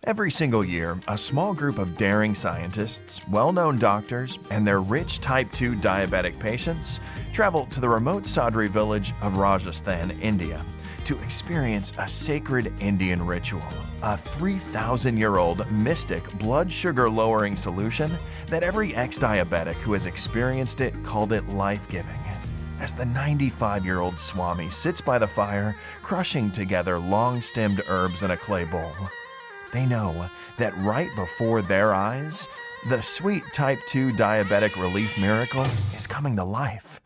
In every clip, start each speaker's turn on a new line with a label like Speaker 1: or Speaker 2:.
Speaker 1: Every single year, a small group of daring scientists, well-known doctors, and their rich type 2 diabetic patients travel to the remote Sadri village of Rajasthan, India, to experience a sacred Indian ritual, a 3,000-year-old mystic blood sugar-lowering solution that every ex-diabetic who has experienced it called it life-giving. As the 95-year-old Swami sits by the fire, crushing together long-stemmed herbs in a clay bowl, they know that right before their eyes, the sweet type 2 diabetic relief miracle is coming to life.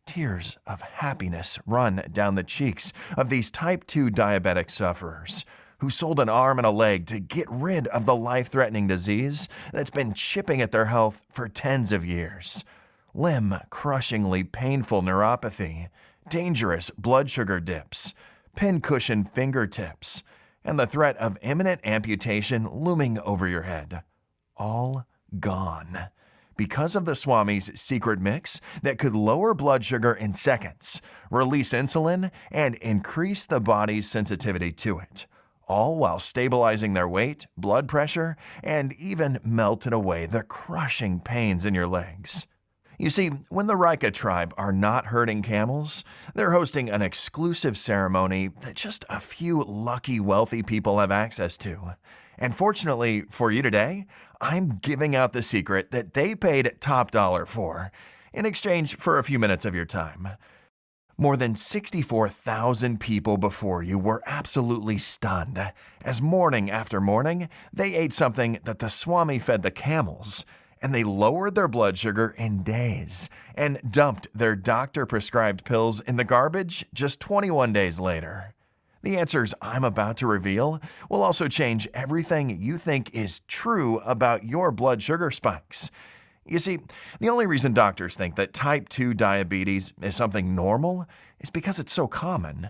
Speaker 1: Tears of happiness run down the cheeks of these type 2 diabetic sufferers who sold an arm and a leg to get rid of the life-threatening disease that's been chipping at their health for tens of years. Limb-crushingly painful neuropathy, dangerous blood sugar dips, pincushion fingertips, and the threat of imminent amputation looming over your head. All gone. Because of the Swami's secret mix that could lower blood sugar in seconds, release insulin, and increase the body's sensitivity to it, all while stabilizing their weight, blood pressure, and even melted away the crushing pains in your legs. You see, when the Rika tribe are not herding camels, they're hosting an exclusive ceremony that just a few lucky wealthy people have access to. And fortunately for you today, I'm giving out the secret that they paid top dollar for, in exchange for a few minutes of your time. More than 64,000 people before you were absolutely stunned, as morning after morning, they ate something that the Swami fed the camels, and they lowered their blood sugar in days and dumped their doctor-prescribed pills in the garbage just 21 days later. The answers I'm about to reveal will also change everything you think is true about your blood sugar spikes. You see, the only reason doctors think that type 2 diabetes is something normal is because it's so common.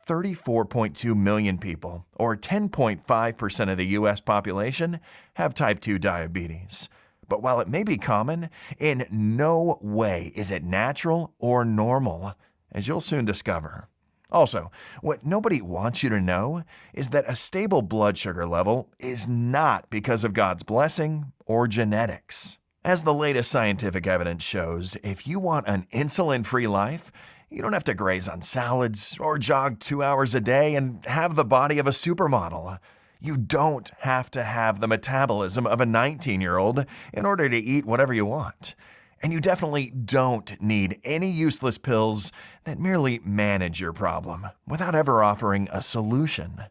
Speaker 1: 34.2 million people, or 10.5% of the U.S. population, have type 2 diabetes. But while it may be common, in no way is it natural or normal, as you'll soon discover. Also, what nobody wants you to know is that a stable blood sugar level is not because of God's blessing or genetics. As the latest scientific evidence shows, if you want an insulin-free life, you don't have to graze on salads or jog 2 hours a day and have the body of a supermodel. You don't have to have the metabolism of a 19-year-old in order to eat whatever you want. And you definitely don't need any useless pills that merely manage your problem without ever offering a solution.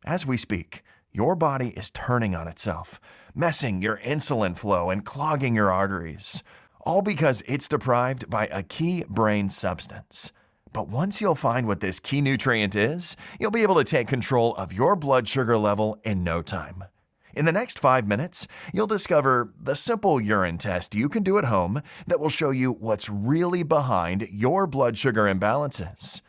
Speaker 1: As we speak, your body is turning on itself, messing your insulin flow and clogging your arteries, all because it's deprived by a key brain substance. But once you'll find what this key nutrient is, you'll be able to take control of your blood sugar level in no time. In the next 5 minutes, you'll discover the simple urine test you can do at home that will show you what's really behind your blood sugar imbalances,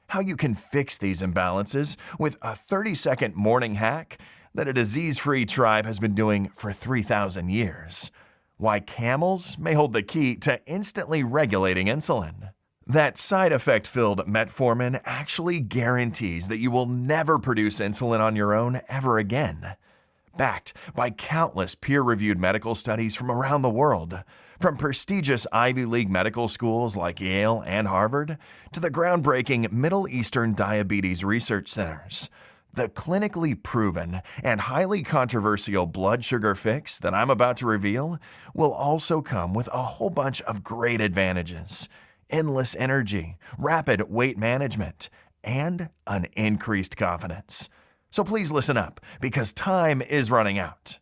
Speaker 1: how you can fix these imbalances with a 30-second morning hack that a disease-free tribe has been doing for 3,000 years, why camels may hold the key to instantly regulating insulin. That side effect-filled metformin actually guarantees that you will never produce insulin on your own ever again. Backed by countless peer-reviewed medical studies from around the world, from prestigious Ivy League medical schools like Yale and Harvard to the groundbreaking Middle Eastern diabetes research centers, the clinically proven and highly controversial blood sugar fix that I'm about to reveal will also come with a whole bunch of great advantages. Endless energy, rapid weight management, and an increased confidence. So please listen up, because time is running out.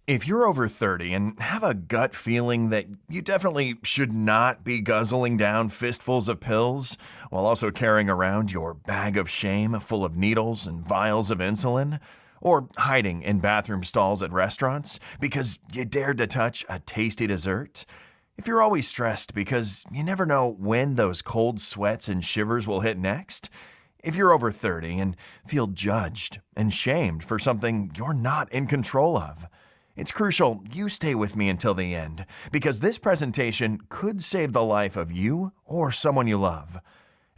Speaker 1: If you're over 30 and have a gut feeling that you definitely should not be guzzling down fistfuls of pills while also carrying around your bag of shame full of needles and vials of insulin, or hiding in bathroom stalls at restaurants because you dared to touch a tasty dessert, if you're always stressed because you never know when those cold sweats and shivers will hit next, if you're over 30 and feel judged and shamed for something you're not in control of, it's crucial you stay with me until the end, because this presentation could save the life of you or someone you love.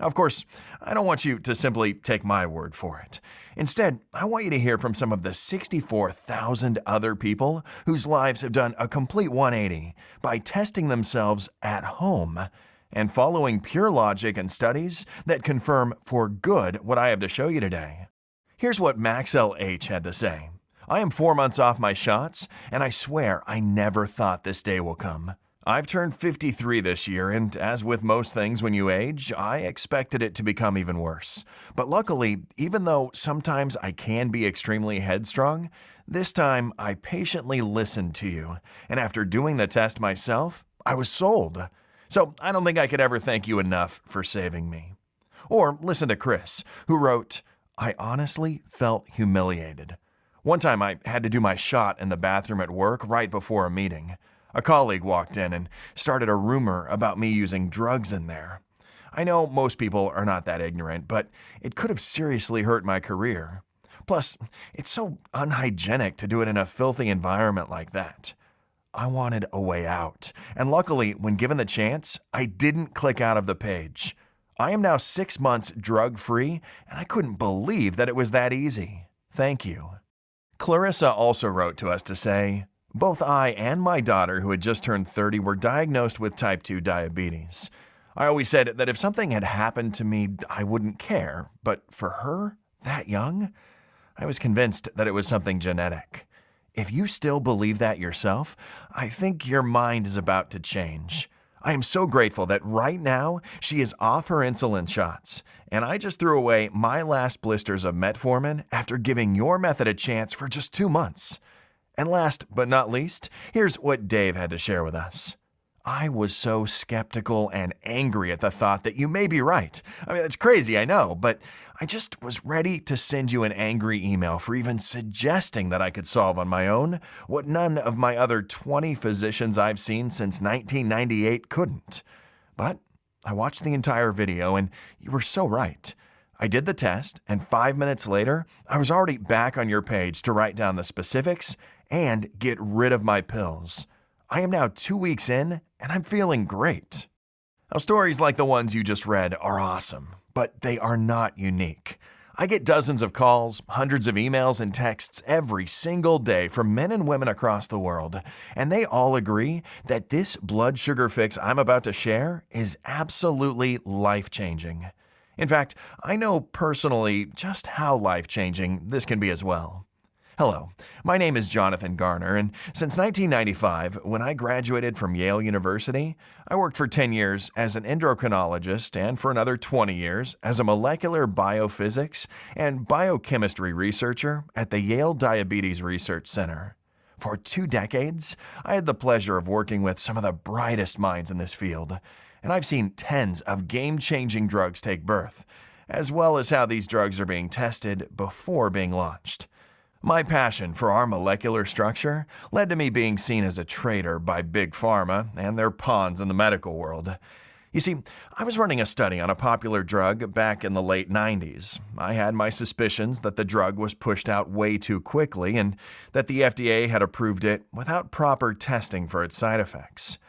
Speaker 1: Of course, I don't want you to simply take my word for it. Instead, I want you to hear from some of the 64,000 other people whose lives have done a complete 180 by testing themselves at home and following pure logic and studies that confirm for good what I have to show you today. Here's what Maxell H had to say. I am 4 months off my shots, and I swear I never thought this day will come. I've turned 53 this year, and as with most things when you age, I expected it to become even worse. But luckily, even though sometimes I can be extremely headstrong, this time I patiently listened to you, and after doing the test myself, I was sold. So I don't think I could ever thank you enough for saving me. Or listen to Chris, who wrote, I honestly felt humiliated. One time I had to do my shot in the bathroom at work right before a meeting. A colleague walked in and started a rumor about me using drugs in there. I know most people are not that ignorant, but it could have seriously hurt my career. Plus, it's so unhygienic to do it in a filthy environment like that. I wanted a way out, and luckily, when given the chance, I didn't click out of the page. I am now 6 months drug-free, and I couldn't believe that it was that easy. Thank you. Clarissa also wrote to us to say, both I and my daughter, who had just turned 30, were diagnosed with type 2 diabetes. I always said that if something had happened to me, I wouldn't care, but for her, that young, I was convinced that it was something genetic. If you still believe that yourself, I think your mind is about to change. I am so grateful that right now she is off her insulin shots, and I just threw away my last blisters of metformin after giving your method a chance for just 2 months. And last but not least, here's what Dave had to share with us. I was so skeptical and angry at the thought that you may be right. I mean, it's crazy, I know, but I just was ready to send you an angry email for even suggesting that I could solve on my own what none of my other 20 physicians I've seen since 1998 couldn't. But I watched the entire video, and you were so right. I did the test, and 5 minutes later, I was already back on your page to write down the specifics and get rid of my pills. I am now 2 weeks in, and I'm feeling great. Now, stories like the ones you just read are awesome, but they are not unique. I get dozens of calls, hundreds of emails and texts every single day from men and women across the world, and they all agree that this blood sugar fix I'm about to share is absolutely life-changing. In fact, I know personally just how life-changing this can be as well. Hello, my name is Jonathan Garner, and since 1995, when I graduated from Yale University, I worked for 10 years as an endocrinologist and for another 20 years as a molecular biophysics and biochemistry researcher at the Yale Diabetes Research Center. For 2 decades, I had the pleasure of working with some of the brightest minds in this field, and I've seen tens of game-changing drugs take birth, as well as how these drugs are being tested before being launched. My passion for our molecular structure led to me being seen as a traitor by Big Pharma and their pawns in the medical world. You see, I was running a study on a popular drug back in the late 90s. I had my suspicions that the drug was pushed out way too quickly and that the FDA had approved it without proper testing for its side effects.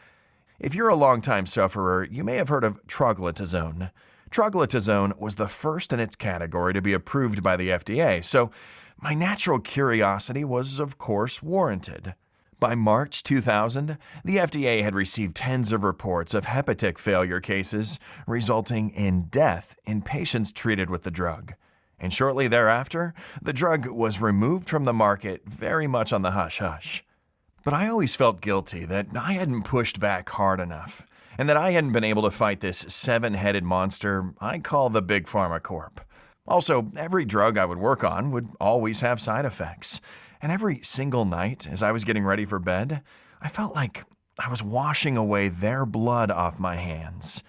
Speaker 1: If you're a longtime sufferer, you may have heard of troglodytazone. Troglodytazone was the first in its category to be approved by the FDA, so my natural curiosity was, of course, warranted. By March 2000, the FDA had received tens of reports of hepatic failure cases resulting in death in patients treated with the drug. And shortly thereafter, the drug was removed from the market very much on the hush-hush. But I always felt guilty that I hadn't pushed back hard enough, and that I hadn't been able to fight this 7-headed monster I call the Big Pharma Corp. Also, every drug I would work on would always have side effects. And every single night, as I was getting ready for bed, I felt like I was washing away their blood off my hands.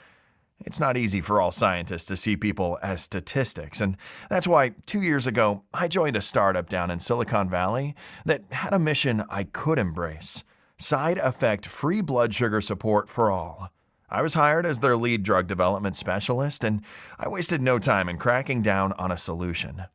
Speaker 1: It's not easy for all scientists to see people as statistics, and that's why 2 years ago, I joined a startup down in Silicon Valley that had a mission I could embrace: side effect-free blood sugar support for all. I was hired as their lead drug development specialist, and I wasted no time in cracking down on a solution.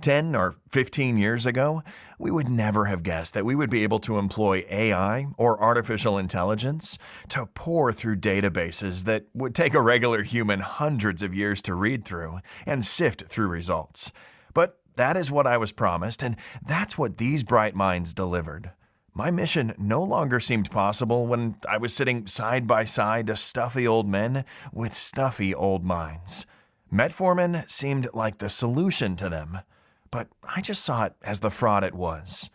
Speaker 1: 10 or 15 years ago, we would never have guessed that we would be able to employ AI or artificial intelligence to pore through databases that would take a regular human hundreds of years to read through and sift through results. But that is what I was promised, and that's what these bright minds delivered. My mission no longer seemed possible when I was sitting side by side to stuffy old men with stuffy old minds. Metformin seemed like the solution to them, but I just saw it as the fraud it was.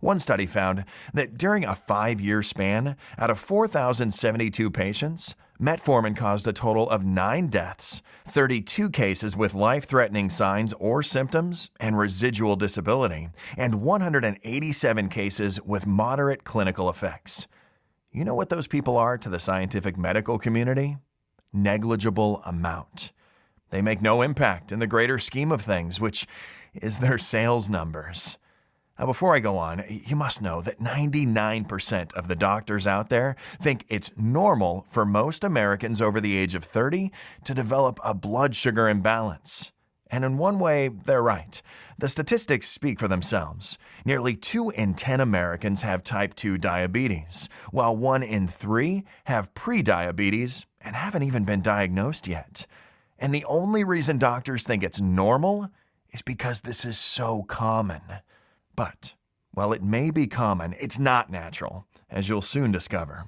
Speaker 1: One study found that during a 5-year span, out of 4,072 patients, metformin caused a total of 9 deaths, 32 cases with life-threatening signs or symptoms and residual disability, and 187 cases with moderate clinical effects. You know what those people are to the scientific medical community? Negligible amount. They make no impact in the greater scheme of things, which is their sales numbers. Now, before I go on, you must know that 99% of the doctors out there think it's normal for most Americans over the age of 30 to develop a blood sugar imbalance. And in one way, they're right. The statistics speak for themselves. Nearly 2 in 10 Americans have type 2 diabetes, while 1 in 3 have prediabetes and haven't even been diagnosed yet. And the only reason doctors think it's normal is because this is so common. But, while it may be common, it's not natural, as you'll soon discover.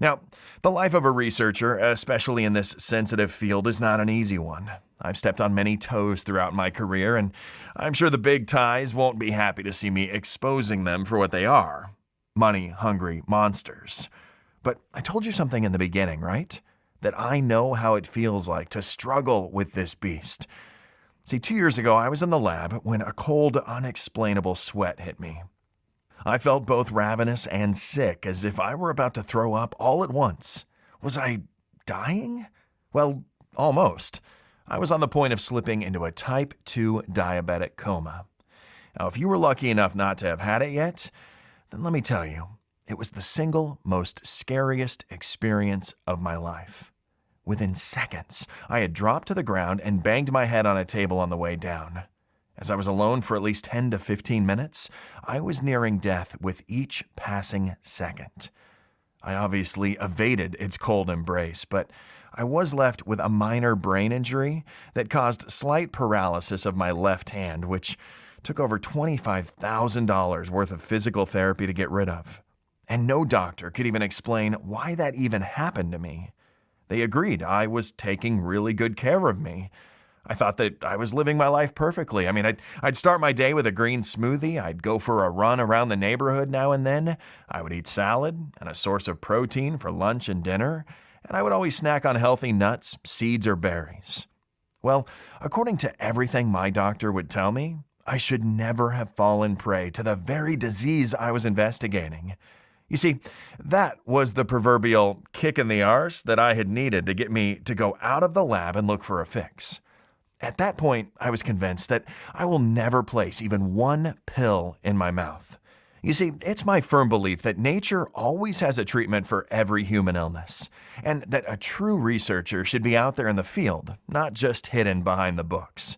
Speaker 1: Now, the life of a researcher, especially in this sensitive field, is not an easy one. I've stepped on many toes throughout my career, and I'm sure the big ties won't be happy to see me exposing them for what they are: money-hungry monsters. But I told you something in the beginning, right? That I know how it feels like to struggle with this beast. See, 2 years ago, I was in the lab when a cold, unexplainable sweat hit me. I felt both ravenous and sick, as if I were about to throw up all at once. Was I dying? Well, almost. I was on the point of slipping into a type 2 diabetic coma. Now, if you were lucky enough not to have had it yet, then let me tell you, it was the single most scariest experience of my life. Within seconds, I had dropped to the ground and banged my head on a table on the way down. As I was alone for at least 10 to 15 minutes, I was nearing death with each passing second. I obviously evaded its cold embrace, but I was left with a minor brain injury that caused slight paralysis of my left hand, which took over $25,000 worth of physical therapy to get rid of. And no doctor could even explain why that even happened to me. They agreed I was taking really good care of me. I thought that I was living my life perfectly. I mean, I'd start my day with a green smoothie, I'd go for a run around the neighborhood now and then, I would eat salad and a source of protein for lunch and dinner, and I would always snack on healthy nuts, seeds, or berries. Well, according to everything my doctor would tell me, I should never have fallen prey to the very disease I was investigating. You see, that was the proverbial kick in the arse that I had needed to get me to go out of the lab and look for a fix. At that point, I was convinced that I will never place even one pill in my mouth. You see, it's my firm belief that nature always has a treatment for every human illness, and that a true researcher should be out there in the field, not just hidden behind the books.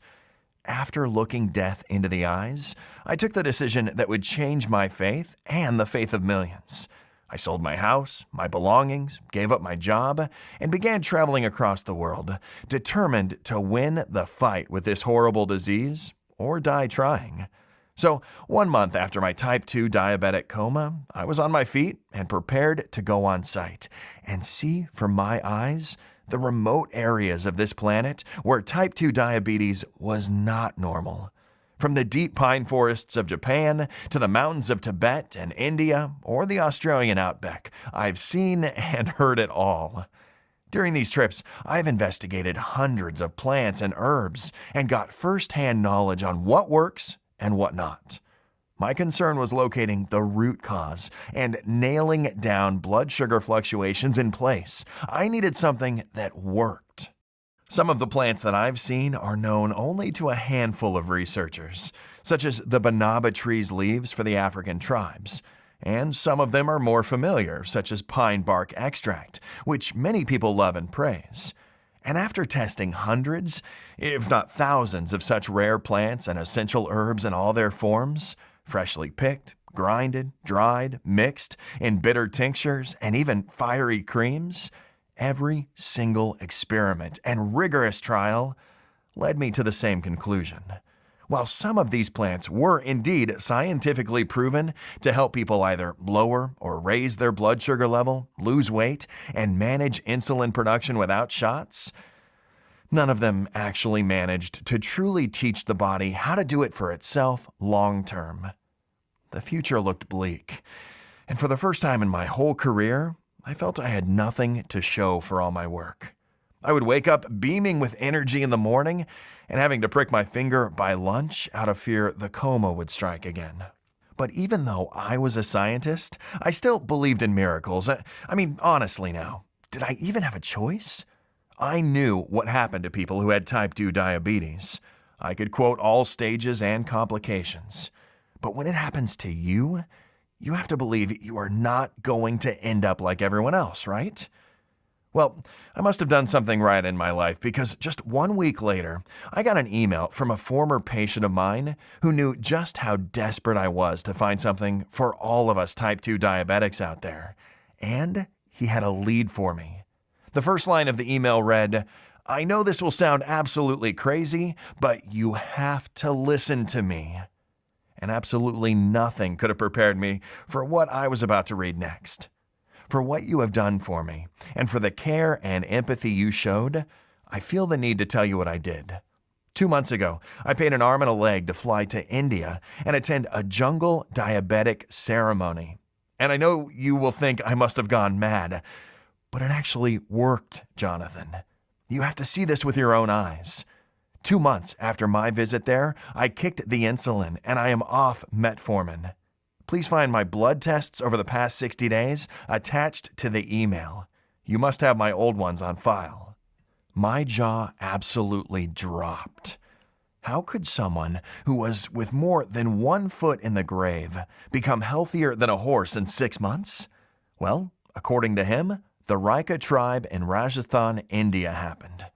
Speaker 1: After looking death into the eyes, I took the decision that would change my faith and the faith of millions. I sold my house, my belongings, gave up my job, and began traveling across the world, determined to win the fight with this horrible disease or die trying. So, 1 month after my type 2 diabetic coma, I was on my feet and prepared to go on site and see from my eyes the remote areas of this planet where type 2 diabetes was not normal. From the deep pine forests of Japan to the mountains of Tibet and India or the Australian outback, I've seen and heard it all. During these trips, I've investigated hundreds of plants and herbs and got first-hand knowledge on what works and what not. My concern was locating the root cause and nailing down blood sugar fluctuations in place. I needed something that worked. Some of the plants that I've seen are known only to a handful of researchers, such as the banaba tree's leaves for the African tribes. And some of them are more familiar, such as pine bark extract, which many people love and praise. And after testing hundreds, if not thousands, of such rare plants and essential herbs in all their forms, freshly picked, grinded, dried, mixed in bitter tinctures, and even fiery creams, every single experiment and rigorous trial led me to the same conclusion. While some of these plants were indeed scientifically proven to help people either lower or raise their blood sugar level, lose weight, and manage insulin production without shots, none of them actually managed to truly teach the body how to do it for itself long term. The future looked bleak, and for the first time in my whole career, I felt I had nothing to show for all my work. I would wake up beaming with energy in the morning and having to prick my finger by lunch out of fear the coma would strike again. But even though I was a scientist, I still believed in miracles. I mean, honestly now, did I even have a choice? I knew what happened to people who had type 2 diabetes. I could quote all stages and complications. But when it happens to you, you have to believe you are not going to end up like everyone else, right? Well, I must have done something right in my life because just 1 week later, I got an email from a former patient of mine who knew just how desperate I was to find something for all of us type 2 diabetics out there. And he had a lead for me. The first line of the email read, "I know this will sound absolutely crazy, but you have to listen to me." And absolutely nothing could have prepared me for what I was about to read next. For what you have done for me, and for the care and empathy you showed, I feel the need to tell you what I did. 2 months ago, I paid an arm and a leg to fly to India and attend a jungle diabetic ceremony. And I know you will think I must have gone mad, but it actually worked, Jonathan. You have to see this with your own eyes. 2 months after my visit there, I kicked the insulin and I am off metformin. Please find my blood tests over the past 60 days attached to the email. You must have my old ones on file. My jaw absolutely dropped. How could someone who was with more than 1 foot in the grave become healthier than a horse in 6 months? Well, according to him, the Raika tribe in Rajasthan, India happened.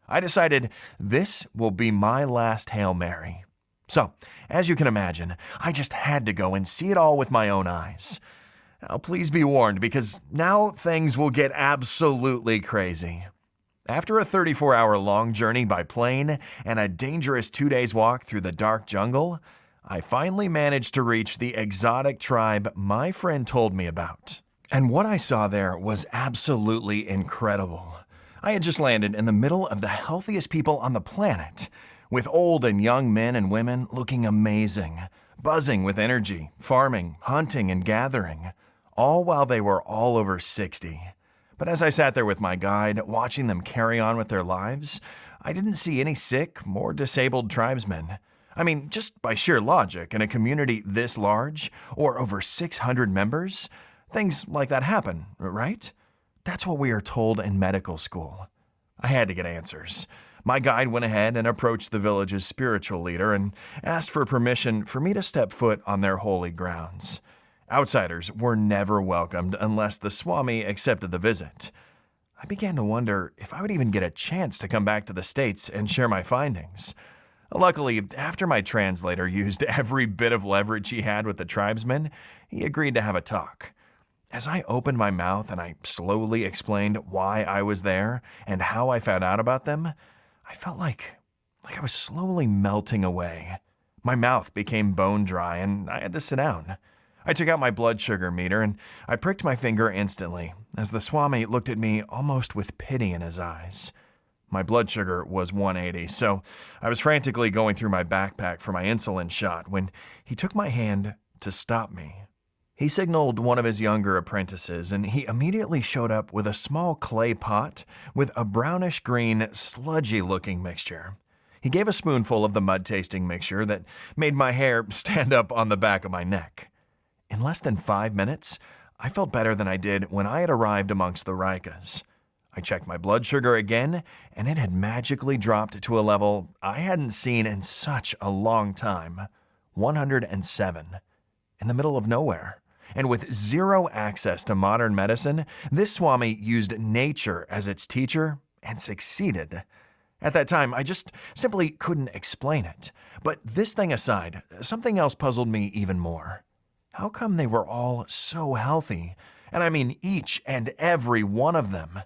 Speaker 1: I decided this will be my last Hail Mary. So, as you can imagine, I just had to go and see it all with my own eyes. Now, please be warned, because now things will get absolutely crazy. After a 34-hour-long journey by plane and a dangerous 2 days walk through the dark jungle, I finally managed to reach the exotic tribe my friend told me about. And what I saw there was absolutely incredible. I had just landed in the middle of the healthiest people on the planet, with old and young men and women looking amazing, buzzing with energy, farming, hunting, and gathering, all while they were all over 60. But as I sat there with my guide, watching them carry on with their lives, I didn't see any sick or disabled tribesmen. I mean, just by sheer logic, in a community this large, or over 600 members, things like that happen, right? That's what we are told in medical school. I had to get answers. My guide went ahead and approached the village's spiritual leader and asked for permission for me to step foot on their holy grounds. Outsiders were never welcomed unless the Swami accepted the visit. I began to wonder if I would even get a chance to come back to the States and share my findings. Luckily, after my translator used every bit of leverage he had with the tribesmen, he agreed to have a talk. As I opened my mouth and I slowly explained why I was there and how I found out about them, I felt like I was slowly melting away. My mouth became bone dry and I had to sit down. I took out my blood sugar meter and I pricked my finger instantly as the Swami looked at me almost with pity in his eyes. My blood sugar was 180, so I was frantically going through my backpack for my insulin shot when he took my hand to stop me. He signaled one of his younger apprentices, and he immediately showed up with a small clay pot with a brownish-green, sludgy-looking mixture. He gave a spoonful of the mud-tasting mixture that made my hair stand up on the back of my neck. In less than 5 minutes, I felt better than I did when I had arrived amongst the Raikas. I checked my blood sugar again, and it had magically dropped to a level I hadn't seen in such a long time, 107, in the middle of nowhere. And with zero access to modern medicine, this Swami used nature as its teacher and succeeded. At that time, I just simply couldn't explain it. But this thing aside, something else puzzled me even more. How come they were all so healthy? And I mean each and every one of them.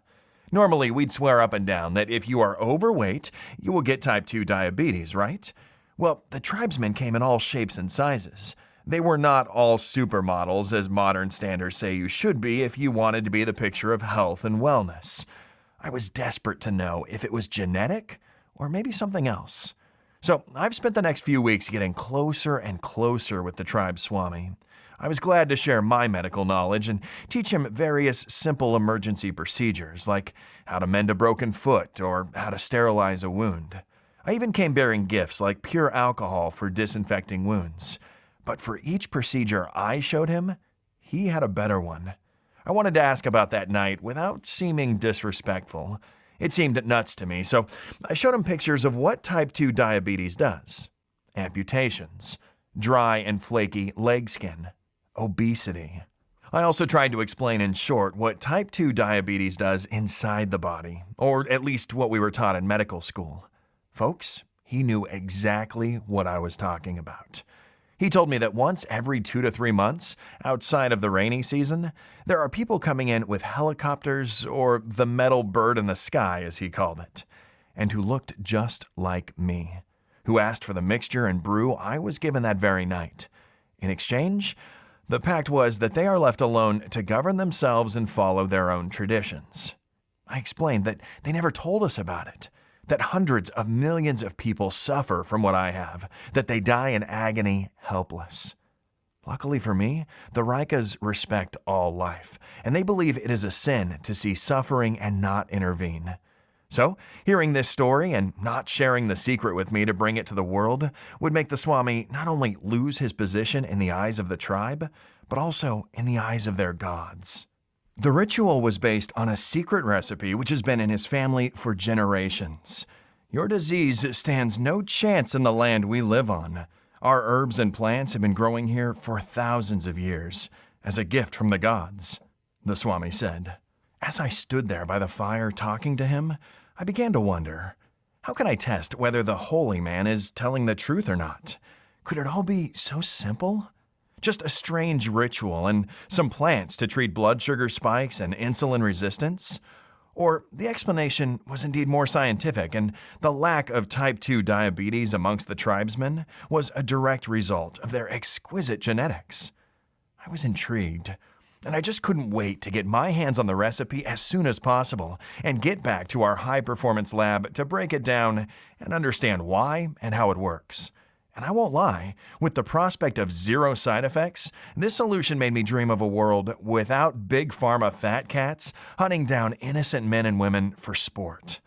Speaker 1: Normally, we'd swear up and down that if you are overweight, you will get type 2 diabetes, right? Well, the tribesmen came in all shapes and sizes. They were not all supermodels, as modern standards say you should be if you wanted to be the picture of health and wellness. I was desperate to know if it was genetic or maybe something else. So I've spent the next few weeks getting closer and closer with the tribe Swami. I was glad to share my medical knowledge and teach him various simple emergency procedures, like how to mend a broken foot or how to sterilize a wound. I even came bearing gifts like pure alcohol for disinfecting wounds. But for each procedure I showed him, he had a better one. I wanted to ask about that night without seeming disrespectful. It seemed nuts to me, so I showed him pictures of what type 2 diabetes does. Amputations, dry and flaky leg skin, obesity. I also tried to explain in short what type 2 diabetes does inside the body, or at least what we were taught in medical school. Folks, he knew exactly what I was talking about. He told me that once every 2 to 3 months, outside of the rainy season, there are people coming in with helicopters, or the metal bird in the sky, as he called it, and who looked just like me, who asked for the mixture and brew I was given that very night. In exchange, the pact was that they are left alone to govern themselves and follow their own traditions. I explained that they never told us about it, that hundreds of millions of people suffer from what I have, that they die in agony, helpless. Luckily for me, the Rikas respect all life, and they believe it is a sin to see suffering and not intervene. So, hearing this story and not sharing the secret with me to bring it to the world would make the Swami not only lose his position in the eyes of the tribe, but also in the eyes of their gods. The ritual was based on a secret recipe which has been in his family for generations. Your disease stands no chance in the land we live on. Our herbs and plants have been growing here for thousands of years, as a gift from the gods, the Swami said. As I stood there by the fire talking to him, I began to wonder, how can I test whether the holy man is telling the truth or not? Could it all be so simple? Just a strange ritual and some plants to treat blood sugar spikes and insulin resistance? Or the explanation was indeed more scientific and the lack of type 2 diabetes amongst the tribesmen was a direct result of their exquisite genetics? I was intrigued, and I just couldn't wait to get my hands on the recipe as soon as possible and get back to our high-performance lab to break it down and understand why and how it works. And I won't lie, with the prospect of zero side effects, this solution made me dream of a world without big pharma fat cats hunting down innocent men and women for sport.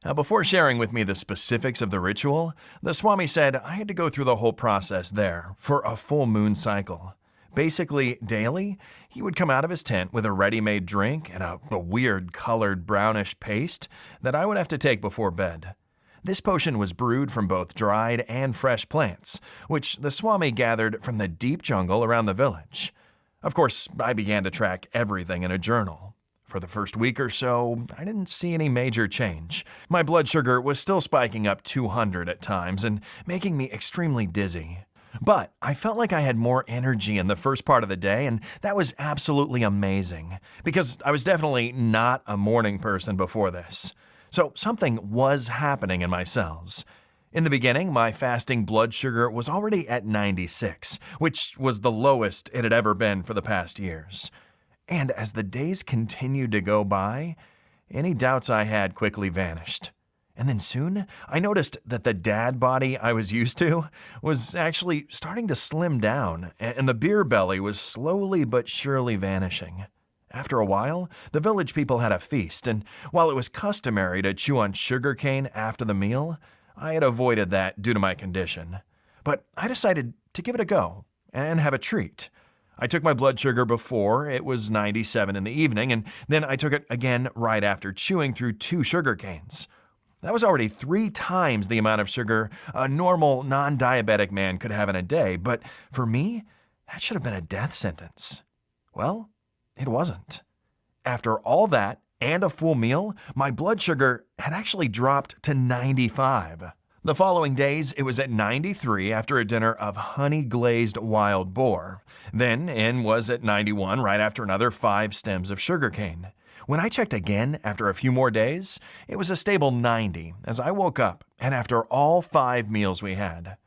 Speaker 1: Now, before sharing with me the specifics of the ritual, the Swami said I had to go through the whole process there for a full moon cycle. Basically, daily, he would come out of his tent with a ready-made drink and a weird colored brownish paste that I would have to take before bed. This potion was brewed from both dried and fresh plants, which the Swami gathered from the deep jungle around the village. Of course, I began to track everything in a journal. For the first week or so, I didn't see any major change. My blood sugar was still spiking up 200 at times and making me extremely dizzy. But I felt like I had more energy in the first part of the day, and that was absolutely amazing, because I was definitely not a morning person before this. So something was happening in my cells. In the beginning, my fasting blood sugar was already at 96, which was the lowest it had ever been for the past years. And as the days continued to go by, any doubts I had quickly vanished. And then soon, I noticed that the dad body I was used to was actually starting to slim down, and the beer belly was slowly but surely vanishing. After a while, the village people had a feast, and while it was customary to chew on sugarcane after the meal, I had avoided that due to my condition. But I decided to give it a go and have a treat. I took my blood sugar before it was 97 in the evening, and then I took it again right after chewing through 2 sugar canes. That was already 3 times the amount of sugar a normal, non-diabetic man could have in a day, but for me, that should have been a death sentence. Well, it wasn't. After all that and a full meal, my blood sugar had actually dropped to 95. The following days, it was at 93 after a dinner of honey-glazed wild boar. Then in was at 91 right after another 5 stems of sugarcane. When I checked again after a few more days, it was a stable 90 as I woke up and after all 5 meals we had.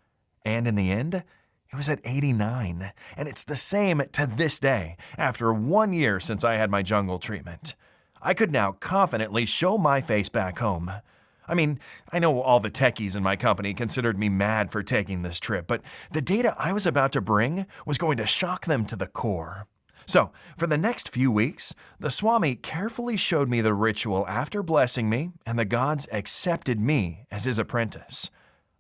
Speaker 1: And in the end, it was at 89, and it's the same to this day after 1 year since I had my jungle treatment. I could now confidently show my face back home. I mean, I know all the techies in my company considered me mad for taking this trip, but the data I was about to bring was going to shock them to the core. So, for the next few weeks, the Swami carefully showed me the ritual after blessing me, and the gods accepted me as his apprentice.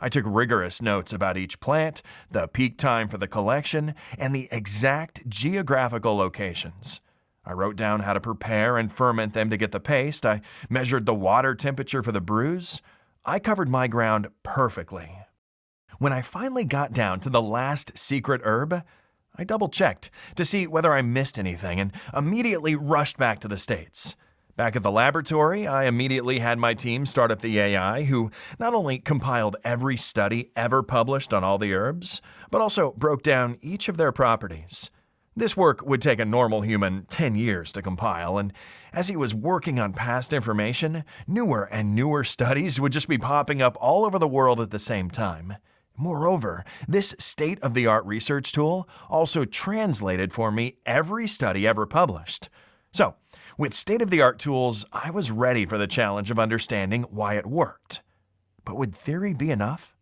Speaker 1: I took rigorous notes about each plant, the peak time for the collection, and the exact geographical locations. I wrote down how to prepare and ferment them to get the paste. I measured the water temperature for the brews. I covered my ground perfectly. When I finally got down to the last secret herb, I double-checked to see whether I missed anything and immediately rushed back to the States. Back at the laboratory, I immediately had my team start up the AI, who not only compiled every study ever published on all the herbs, but also broke down each of their properties. This work would take a normal human 10 years to compile, and as he was working on past information, newer and newer studies would just be popping up all over the world at the same time. Moreover, this state-of-the-art research tool also translated for me every study ever published. So, with state-of-the-art tools, I was ready for the challenge of understanding why it worked. But would theory be enough?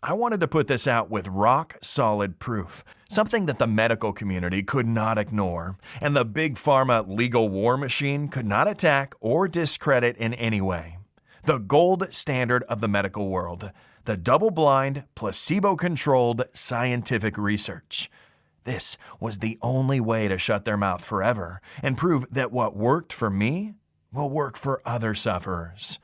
Speaker 1: I wanted to put this out with rock-solid proof, something that the medical community could not ignore, and the big pharma legal war machine could not attack or discredit in any way. The gold standard of the medical world, the double-blind, placebo-controlled scientific research. This was the only way to shut their mouth forever and prove that what worked for me will work for other sufferers.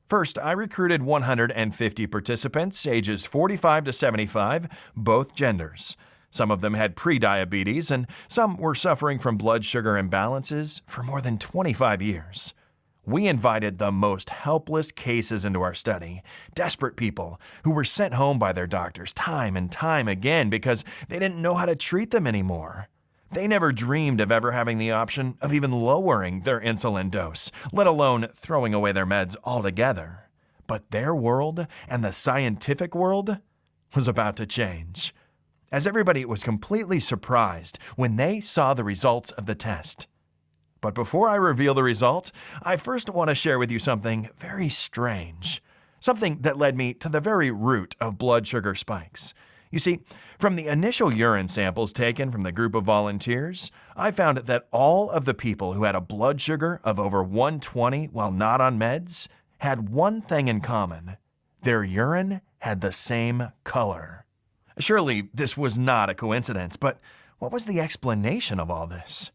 Speaker 1: First, I recruited 150 participants, ages 45 to 75, both genders. Some of them had pre-diabetes, and some were suffering from blood sugar imbalances for more than 25 years. We invited the most helpless cases into our study, desperate people who were sent home by their doctors time and time again because they didn't know how to treat them anymore. They never dreamed of ever having the option of even lowering their insulin dose, let alone throwing away their meds altogether. But their world and the scientific world was about to change, as everybody was completely surprised when they saw the results of the test. But before I reveal the result, I first want to share with you something very strange, something that led me to the very root of blood sugar spikes. You see, from the initial urine samples taken from the group of volunteers, I found that all of the people who had a blood sugar of over 120 while not on meds had one thing in common. Their urine had the same color. Surely this was not a coincidence, but what was the explanation of all this?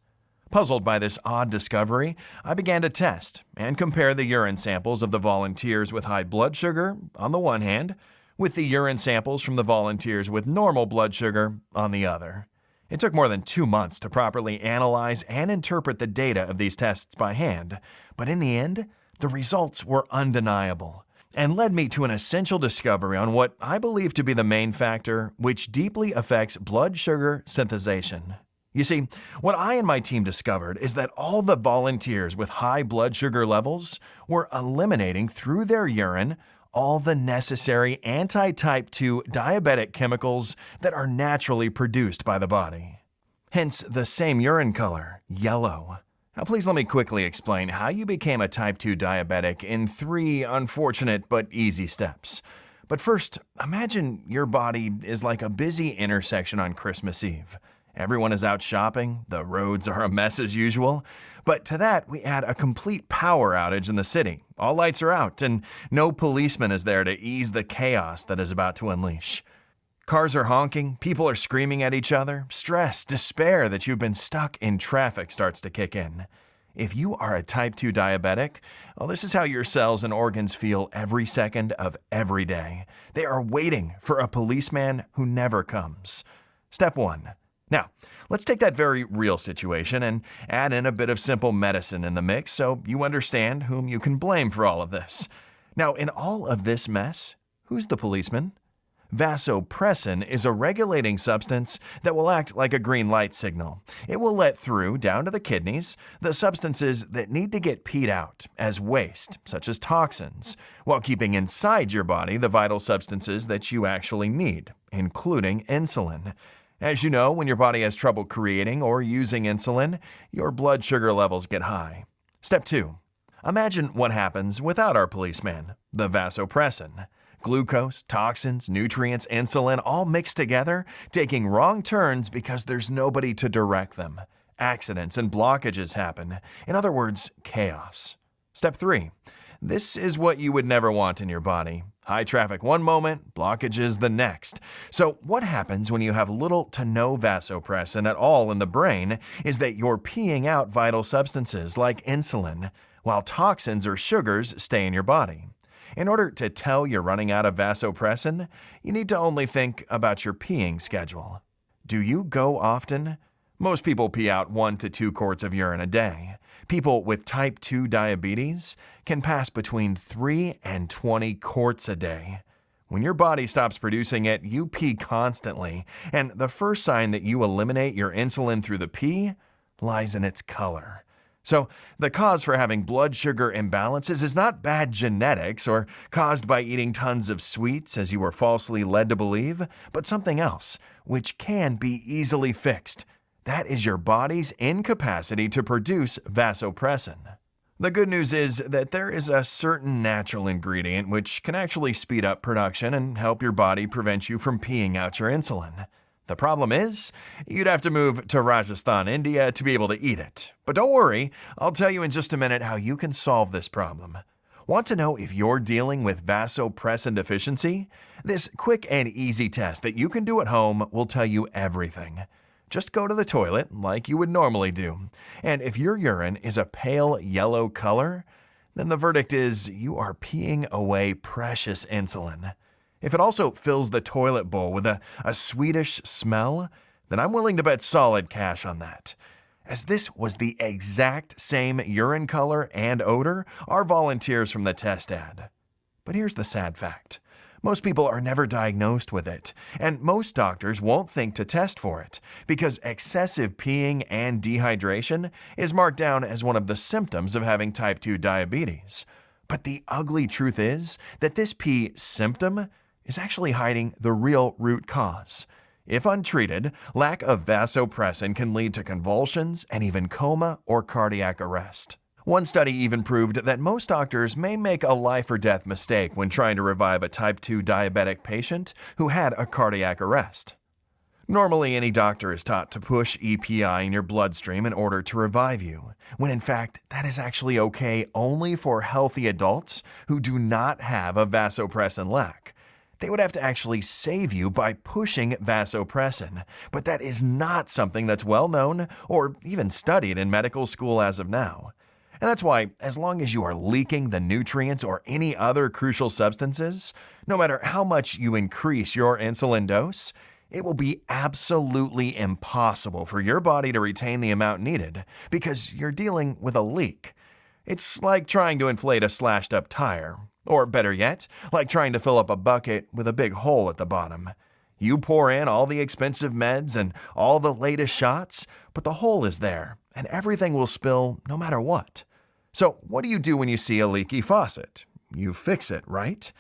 Speaker 1: Puzzled by this odd discovery, I began to test and compare the urine samples of the volunteers with high blood sugar, on the one hand, with the urine samples from the volunteers with normal blood sugar, on the other. It took more than 2 months to properly analyze and interpret the data of these tests by hand, but in the end, the results were undeniable and led me to an essential discovery on what I believe to be the main factor which deeply affects blood sugar synthesization. You see, what I and my team discovered is that all the volunteers with high blood sugar levels were eliminating through their urine all the necessary anti-type 2 diabetic chemicals that are naturally produced by the body. Hence the same urine color, yellow. Now please let me quickly explain how you became a type 2 diabetic in 3 unfortunate but easy steps. But first, imagine your body is like a busy intersection on Christmas Eve. Everyone is out shopping, the roads are a mess as usual, but to that we add a complete power outage in the city. All lights are out, and no policeman is there to ease the chaos that is about to unleash. Cars are honking, people are screaming at each other, stress, despair that you've been stuck in traffic starts to kick in. If you are a type 2 diabetic, well, this is how your cells and organs feel every second of every day. They are waiting for a policeman who never comes. Step 1. Now, let's take that very real situation and add in a bit of simple medicine in the mix so you understand whom you can blame for all of this. Now, in all of this mess, who's the policeman? Vasopressin is a regulating substance that will act like a green light signal. It will let through, down to the kidneys, the substances that need to get peed out as waste, such as toxins, while keeping inside your body the vital substances that you actually need, including insulin. As you know, when your body has trouble creating or using insulin, your blood sugar levels get high. Step 2. Imagine what happens without our policeman, the vasopressin. Glucose, toxins, nutrients, insulin, all mixed together, taking wrong turns because there's nobody to direct them. Accidents and blockages happen. In other words, chaos. Step 3. This is what you would never want in your body. High traffic one moment, blockages the next. So what happens when you have little to no vasopressin at all in the brain is that you're peeing out vital substances like insulin, while toxins or sugars stay in your body. In order to tell you're running out of vasopressin, you need to only think about your peeing schedule. Do you go often? Most people pee out 1 to 2 quarts of urine a day. People with type 2 diabetes can pass between 3 and 20 quarts a day. When your body stops producing it, you pee constantly, and the first sign that you eliminate your insulin through the pee lies in its color. So, the cause for having blood sugar imbalances is not bad genetics or caused by eating tons of sweets as you were falsely led to believe, but something else, which can be easily fixed. That is your body's incapacity to produce vasopressin. The good news is that there is a certain natural ingredient which can actually speed up production and help your body prevent you from peeing out your insulin. The problem is, you'd have to move to Rajasthan, India to be able to eat it. But don't worry, I'll tell you in just a minute how you can solve this problem. Want to know if you're dealing with vasopressin deficiency? This quick and easy test that you can do at home will tell you everything. Just go to the toilet like you would normally do. And if your urine is a pale yellow color, then the verdict is you are peeing away precious insulin. If it also fills the toilet bowl with a sweetish smell, then I'm willing to bet solid cash on that. As this was the exact same urine color and odor our volunteers from the test had. But here's the sad fact. Most people are never diagnosed with it, and most doctors won't think to test for it because excessive peeing and dehydration is marked down as one of the symptoms of having type 2 diabetes. But the ugly truth is that this pee symptom is actually hiding the real root cause. If untreated, lack of vasopressin can lead to convulsions and even coma or cardiac arrest. One study even proved that most doctors may make a life or death mistake when trying to revive a type 2 diabetic patient who had a cardiac arrest. Normally, any doctor is taught to push EPI in your bloodstream in order to revive you, when in fact, that is actually okay only for healthy adults who do not have a vasopressin lack. They would have to actually save you by pushing vasopressin, but that is not something that's well known or even studied in medical school as of now. And that's why, as long as you are leaking the nutrients or any other crucial substances, no matter how much you increase your insulin dose, it will be absolutely impossible for your body to retain the amount needed because you're dealing with a leak. It's like trying to inflate a slashed-up tire, or better yet, like trying to fill up a bucket with a big hole at the bottom. You pour in all the expensive meds and all the latest shots, but the hole is there, and everything will spill no matter what. So what do you do when you see a leaky faucet? You fix it, right?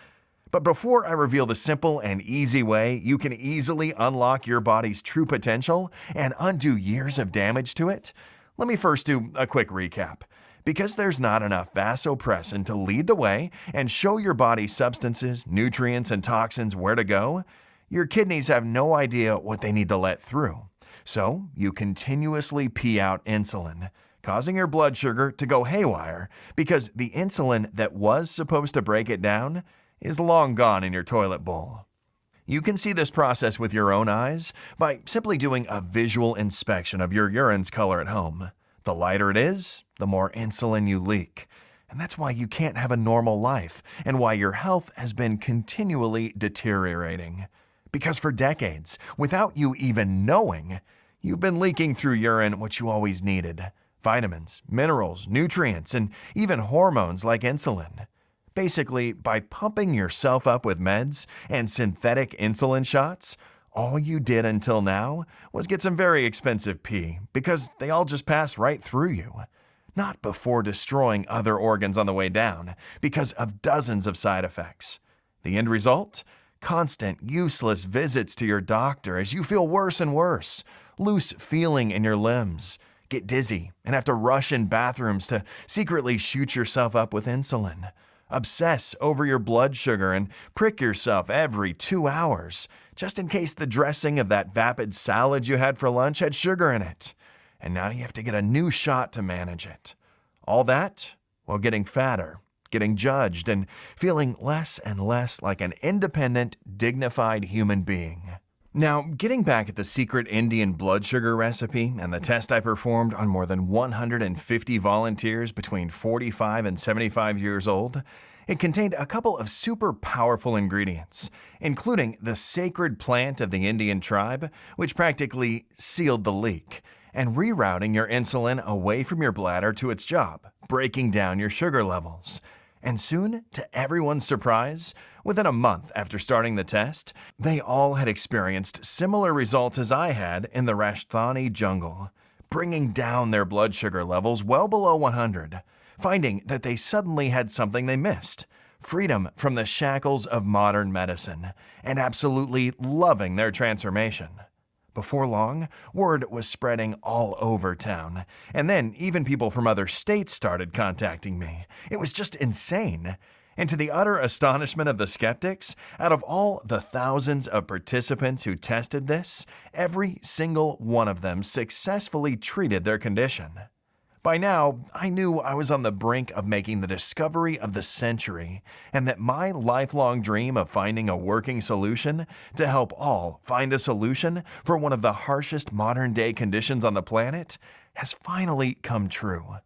Speaker 1: But before I reveal the simple and easy way you can easily unlock your body's true potential and undo years of damage to it, let me first do a quick recap. Because there's not enough vasopressin to lead the way and show your body substances, nutrients, and toxins where to go, your kidneys have no idea what they need to let through. So you continuously pee out insulin, causing your blood sugar to go haywire because the insulin that was supposed to break it down is long gone in your toilet bowl. You can see this process with your own eyes by simply doing a visual inspection of your urine's color at home. The lighter it is, the more insulin you leak. And that's why you can't have a normal life and why your health has been continually deteriorating. Because for decades, without you even knowing, You've been leaking through urine what you always needed: vitamins, minerals, nutrients, and even hormones like insulin. Basically, by pumping yourself up with meds and synthetic insulin shots, all you did until now was get some very expensive pee because they all just pass right through you. Not before destroying other organs on the way down because of dozens of side effects. The end result? Constant, useless visits to your doctor as you feel worse and worse, loose feeling in your limbs, get dizzy, and have to rush in bathrooms to secretly shoot yourself up with insulin. Obsess over your blood sugar and prick yourself every 2 hours, just in case the dressing of that vapid salad you had for lunch had sugar in it. And now you have to get a new shot to manage it. All that while getting fatter, getting judged, and feeling less and less like an independent, dignified human being. Now, getting back at the secret Indian blood sugar recipe and the test I performed on more than 150 volunteers between 45 and 75 years old, it contained a couple of super powerful ingredients, including the sacred plant of the Indian tribe, which practically sealed the leak, and rerouting your insulin away from your bladder to its job, breaking down your sugar levels. And soon, to everyone's surprise, within a month after starting the test, they all had experienced similar results as I had in the Rajasthani jungle, bringing down their blood sugar levels well below 100, finding that they suddenly had something they missed: freedom from the shackles of modern medicine, and absolutely loving their transformation. Before long, word was spreading all over town, and then even people from other states started contacting me. It was just insane. And to the utter astonishment of the skeptics, out of all the thousands of participants who tested this, every single one of them successfully treated their condition. By now, I knew I was on the brink of making the discovery of the century, and that my lifelong dream of finding a working solution to help all find a solution for one of the harshest modern-day conditions on the planet has finally come true.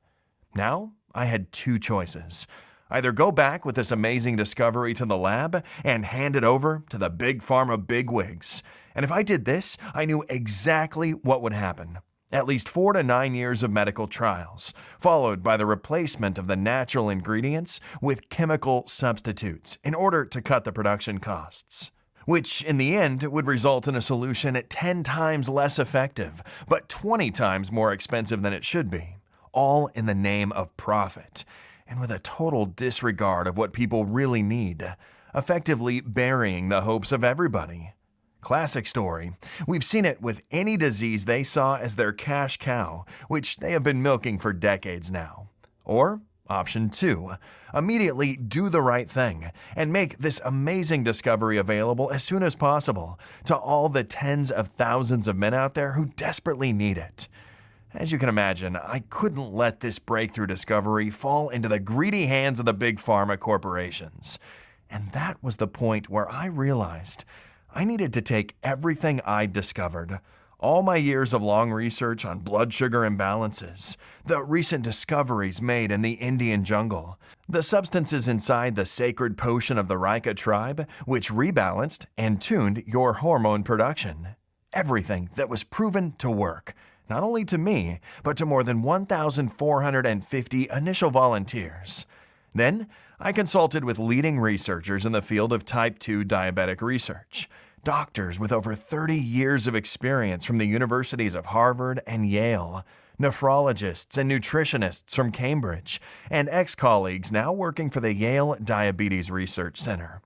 Speaker 1: Now, I had two choices: either go back with this amazing discovery to the lab and hand it over to the big pharma bigwigs. And if I did this, I knew exactly what would happen. At least 4 to 9 years of medical trials, followed by the replacement of the natural ingredients with chemical substitutes in order to cut the production costs, which in the end would result in a solution at 10 times less effective, but 20 times more expensive than it should be, all in the name of profit, and with a total disregard of what people really need, effectively burying the hopes of everybody. Classic story. We've seen it with any disease they saw as their cash cow, which they have been milking for decades now. Or, option 2, immediately do the right thing and make this amazing discovery available as soon as possible to all the tens of thousands of men out there who desperately need it. As you can imagine, I couldn't let this breakthrough discovery fall into the greedy hands of the big pharma corporations. And that was the point where I realized I needed to take everything I'd discovered, all my years of long research on blood sugar imbalances, the recent discoveries made in the Indian jungle, the substances inside the sacred potion of the Rika tribe, which rebalanced and tuned your hormone production. Everything that was proven to work, not only to me, but to more than 1,450 initial volunteers. Then, I consulted with leading researchers in the field of type 2 diabetic research, doctors with over 30 years of experience from the universities of Harvard and Yale, nephrologists and nutritionists from Cambridge, and ex-colleagues now working for the Yale Diabetes Research Center,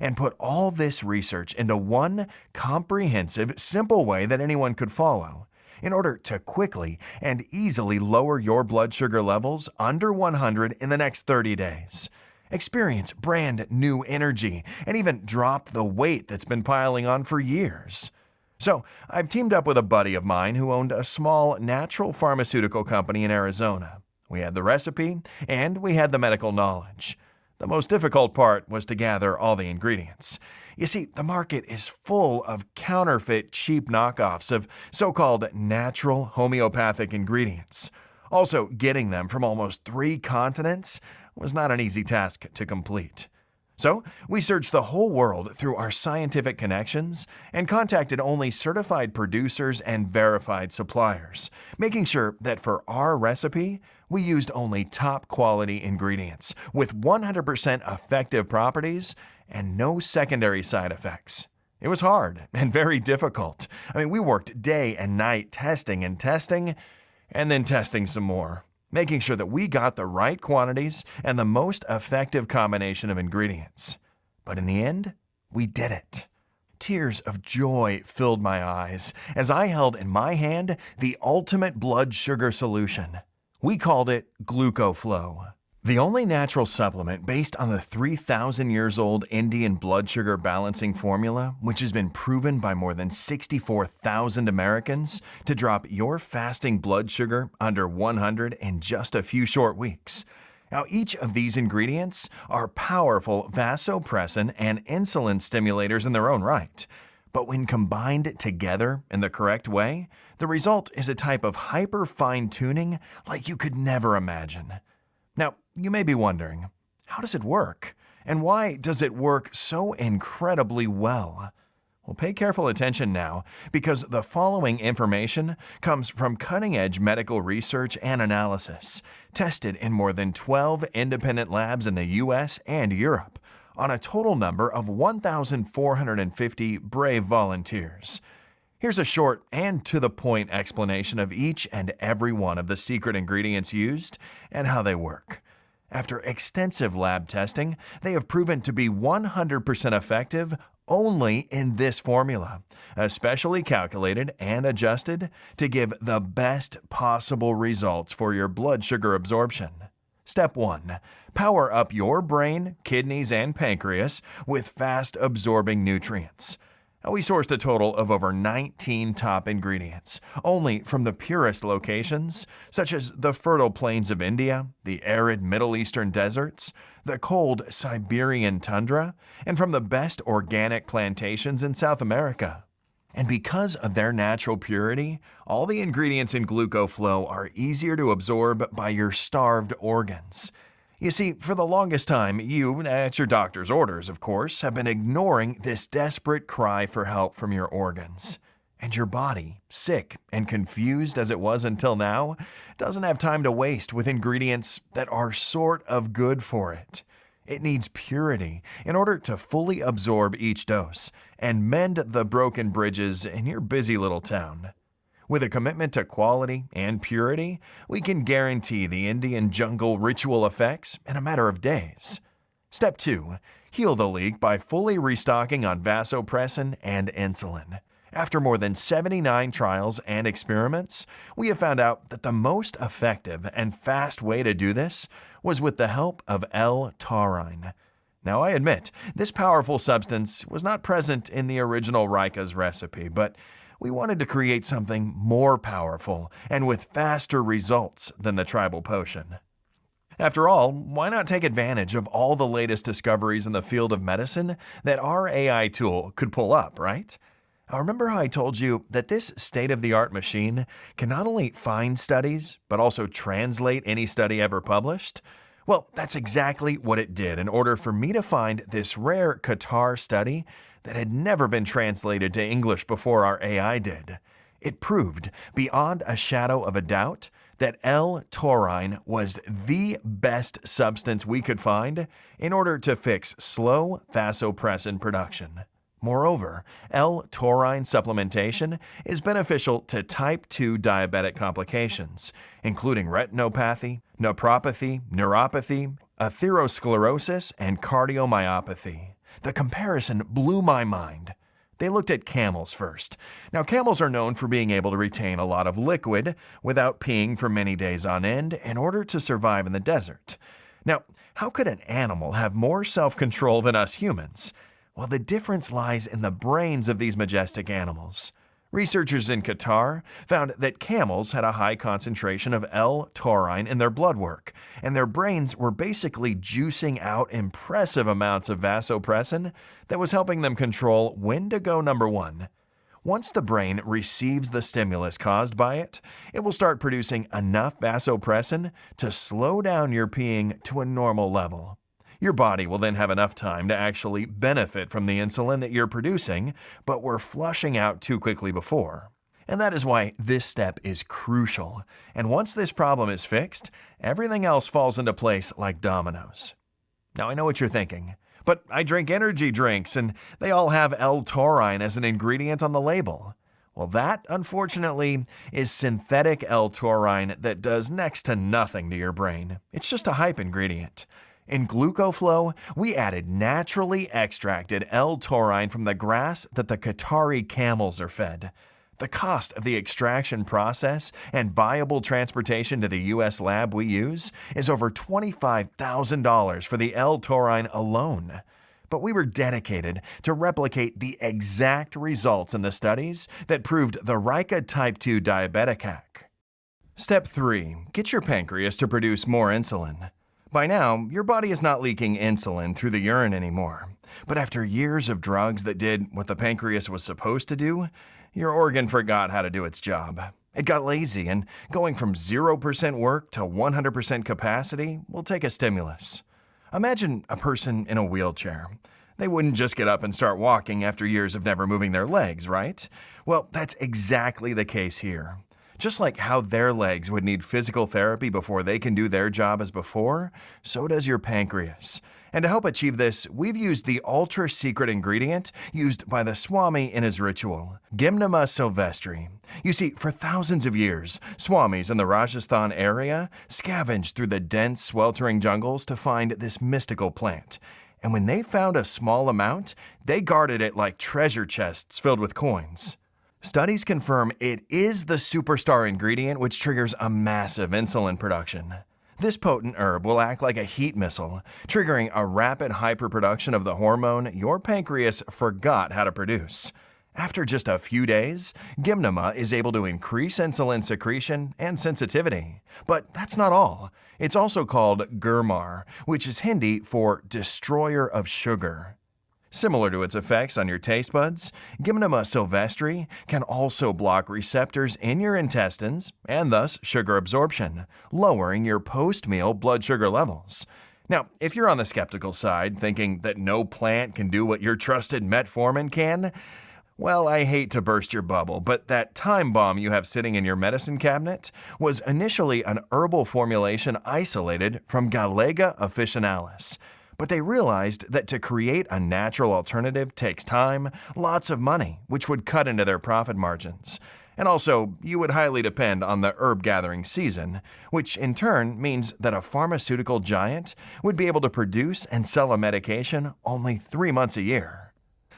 Speaker 1: and put all this research into one comprehensive, simple way that anyone could follow, in order to quickly and easily lower your blood sugar levels under 100 in the next 30 days. Experience brand new energy, and even drop the weight that's been piling on for years. So, I've teamed up with a buddy of mine who owned a small natural pharmaceutical company in Arizona. We had the recipe, and we had the medical knowledge. The most difficult part was to gather all the ingredients. You see, the market is full of counterfeit, cheap knockoffs of so-called natural homeopathic ingredients. Also, getting them from almost 3 continents was not an easy task to complete. So, we searched the whole world through our scientific connections and contacted only certified producers and verified suppliers, making sure that for our recipe, we used only top quality ingredients with 100% effective properties and no secondary side effects. It was hard and very difficult. We worked day and night testing and then testing some more, making sure that we got the right quantities and the most effective combination of ingredients. But in the end, we did it. Tears of joy filled my eyes as I held in my hand the ultimate blood sugar solution. We called it GlucoFlow. The only natural supplement based on the 3,000 years old Indian blood sugar balancing formula, which has been proven by more than 64,000 Americans to drop your fasting blood sugar under 100 in just a few short weeks. Now, each of these ingredients are powerful vasopressin and insulin stimulators in their own right. But when combined together in the correct way, the result is a type of hyper fine-tuning like you could never imagine. Now, you may be wondering, how does it work? And why does it work so incredibly well? Well, pay careful attention now, because the following information comes from cutting-edge medical research and analysis, tested in more than 12 independent labs in the US and Europe, on a total number of 1,450 brave volunteers. Here's a short and to-the-point explanation of each and every one of the secret ingredients used and how they work. After extensive lab testing, they have proven to be 100% effective only in this formula, especially calculated and adjusted to give the best possible results for your blood sugar absorption. Step 1. Power up your brain, kidneys, and pancreas with fast-absorbing nutrients. We sourced a total of over 19 top ingredients, only from the purest locations, such as the fertile plains of India, the arid Middle Eastern deserts, the cold Siberian tundra, and from the best organic plantations in South America. And because of their natural purity, all the ingredients in GlucoFlow are easier to absorb by your starved organs. You see, for the longest time, you, at your doctor's orders, of course, have been ignoring this desperate cry for help from your organs. And your body, sick and confused as it was until now, doesn't have time to waste with ingredients that are sort of good for it. It needs purity in order to fully absorb each dose and mend the broken bridges in your busy little town. With a commitment to quality and purity, we can guarantee the Indian jungle ritual effects in a matter of days. Step 2. Heal the leak by fully restocking on vasopressin and insulin. After more than 79 trials and experiments, we have found out that the most effective and fast way to do this was with the help of L-taurine. Now, I admit, this powerful substance was not present in the original Rika's recipe, but we wanted to create something more powerful and with faster results than the tribal potion. After all, why not take advantage of all the latest discoveries in the field of medicine that our AI tool could pull up, right? Now, remember how I told you that this state-of-the-art machine can not only find studies, but also translate any study ever published? Well, that's exactly what it did in order for me to find this rare Qatar study that had never been translated to English before our AI did. It proved, beyond a shadow of a doubt, that L-taurine was the best substance we could find in order to fix slow vasopressin production. Moreover, L-taurine supplementation is beneficial to type 2 diabetic complications, including retinopathy, nephropathy, neuropathy, atherosclerosis, and cardiomyopathy. The comparison blew my mind. They looked at camels first. Now, camels are known for being able to retain a lot of liquid without peeing for many days on end in order to survive in the desert. Now, how could an animal have more self-control than us humans? Well, the difference lies in the brains of these majestic animals. Researchers in Qatar found that camels had a high concentration of L-taurine in their blood work, and their brains were basically juicing out impressive amounts of vasopressin that was helping them control when to go number one. Once the brain receives the stimulus caused by it, it will start producing enough vasopressin to slow down your peeing to a normal level. Your body will then have enough time to actually benefit from the insulin that you're producing, but we're flushing out too quickly before. And that is why this step is crucial. And once this problem is fixed, everything else falls into place like dominoes. Now I know what you're thinking, but I drink energy drinks and they all have L-taurine as an ingredient on the label. Well, that, unfortunately, is synthetic L-taurine that does next to nothing to your brain. It's just a hype ingredient. In GlucoFlow, we added naturally extracted L-taurine from the grass that the Qatari camels are fed. The cost of the extraction process and viable transportation to the U.S. lab we use is over $25,000 for the L-taurine alone. But we were dedicated to replicate the exact results in the studies that proved the RICA type 2 diabetic hack. Step 3. Get your pancreas to produce more insulin. By now, your body is not leaking insulin through the urine anymore. But after years of drugs that did what the pancreas was supposed to do, your organ forgot how to do its job. It got lazy, and going from 0% work to 100% capacity will take a stimulus. Imagine a person in a wheelchair. They wouldn't just get up and start walking after years of never moving their legs, right? Well, that's exactly the case here. Just like how their legs would need physical therapy before they can do their job as before, so does your pancreas. And to help achieve this, we've used the ultra-secret ingredient used by the Swami in his ritual, Gymnema sylvestri. You see, for thousands of years, Swamis in the Rajasthan area scavenged through the dense, sweltering jungles to find this mystical plant. And when they found a small amount, they guarded it like treasure chests filled with coins. Studies confirm it is the superstar ingredient which triggers a massive insulin production. This potent herb will act like a heat missile, triggering a rapid hyperproduction of the hormone your pancreas forgot how to produce. After just a few days, Gymnema is able to increase insulin secretion and sensitivity. But that's not all. It's also called Gurmar, which is Hindi for destroyer of sugar. Similar to its effects on your taste buds, Gymnema sylvestri can also block receptors in your intestines and thus sugar absorption, lowering your post-meal blood sugar levels. Now, if you're on the skeptical side, thinking that no plant can do what your trusted metformin can, well, I hate to burst your bubble, but that time bomb you have sitting in your medicine cabinet was initially an herbal formulation isolated from Galega officinalis. But they realized that to create a natural alternative takes time, lots of money, which would cut into their profit margins. And also, you would highly depend on the herb gathering season, which in turn means that a pharmaceutical giant would be able to produce and sell a medication only 3 months a year.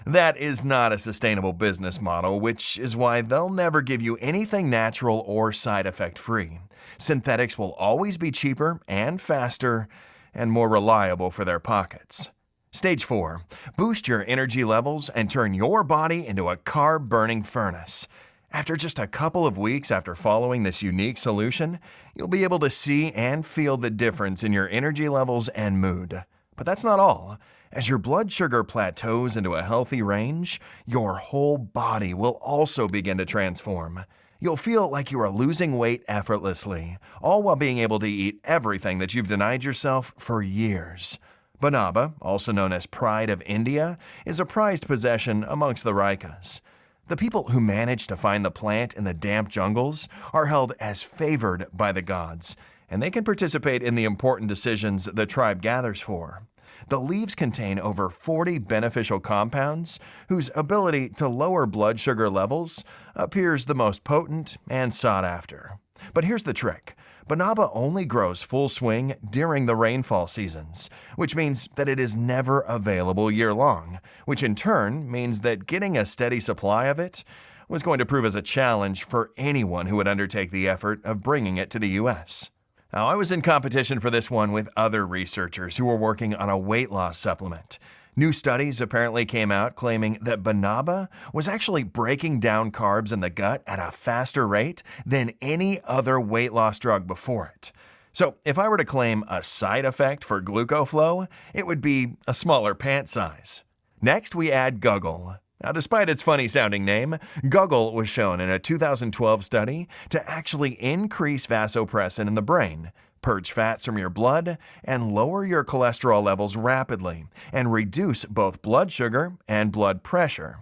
Speaker 1: That is not a sustainable business model, which is why they'll never give you anything natural or side effect free. Synthetics will always be cheaper and faster, and more reliable for their pockets. Stage 4. Boost your energy levels and turn your body into a carb-burning furnace. After just a couple of weeks after following this unique solution, you'll be able to see and feel the difference in your energy levels and mood. But that's not all. As your blood sugar plateaus into a healthy range, your whole body will also begin to transform. You'll feel like you are losing weight effortlessly, all while being able to eat everything that you've denied yourself for years. Banaba, also known as Pride of India, is a prized possession amongst the Rikas. The people who manage to find the plant in the damp jungles are held as favored by the gods, and they can participate in the important decisions the tribe gathers for. The leaves contain over 40 beneficial compounds whose ability to lower blood sugar levels appears the most potent and sought after. But here's the trick. Banaba only grows full swing during the rainfall seasons, which means that it is never available year-long, which in turn means that getting a steady supply of it was going to prove as a challenge for anyone who would undertake the effort of bringing it to the U.S. Now, I was in competition for this one with other researchers who were working on a weight loss supplement. New studies apparently came out claiming that Banaba was actually breaking down carbs in the gut at a faster rate than any other weight loss drug before it. So, if I were to claim a side effect for GlucoFlow, it would be a smaller pant size. Next, we add Guggle. Now, despite its funny-sounding name, Guggle was shown in a 2012 study to actually increase vasopressin in the brain, purge fats from your blood, and lower your cholesterol levels rapidly, and reduce both blood sugar and blood pressure.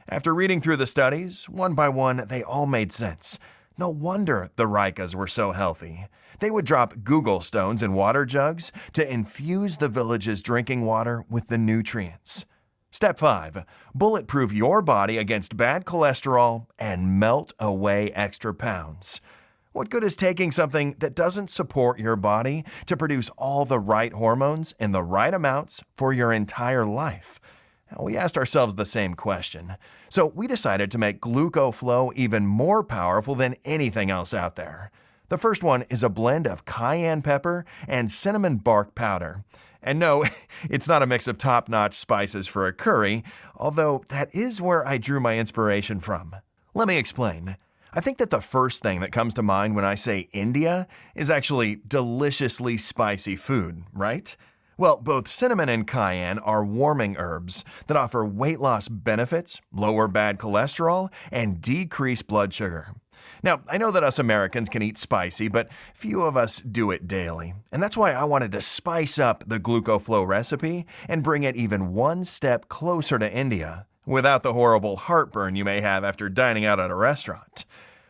Speaker 1: After reading through the studies, one by one, they all made sense. No wonder the Rikas were so healthy. They would drop Google stones in water jugs to infuse the village's drinking water with the nutrients. Step 5. Bulletproof your body against bad cholesterol and melt away extra pounds. What good is taking something that doesn't support your body to produce all the right hormones in the right amounts for your entire life? We asked ourselves the same question, so we decided to make GlucoFlow even more powerful than anything else out there. The first one is a blend of cayenne pepper and cinnamon bark powder. And no, it's not a mix of top-notch spices for a curry, although that is where I drew my inspiration from. Let me explain. I think that the first thing that comes to mind when I say India is actually deliciously spicy food, right? Well, both cinnamon and cayenne are warming herbs that offer weight loss benefits, lower bad cholesterol, and decrease blood sugar. Now, I know that us Americans can eat spicy, but few of us do it daily. And that's why I wanted to spice up the GlucoFlow recipe and bring it even one step closer to India, without the horrible heartburn you may have after dining out at a restaurant.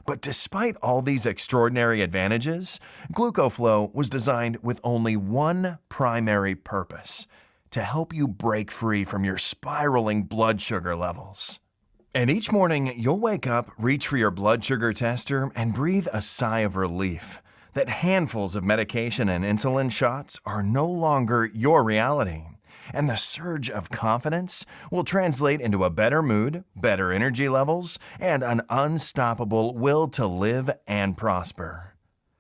Speaker 1: But despite all these extraordinary advantages, GlucoFlow was designed with only one primary purpose: to help you break free from your spiraling blood sugar levels. And each morning, you'll wake up, reach for your blood sugar tester, and breathe a sigh of relief that handfuls of medication and insulin shots are no longer your reality. And the surge of confidence will translate into a better mood, better energy levels, and an unstoppable will to live and prosper.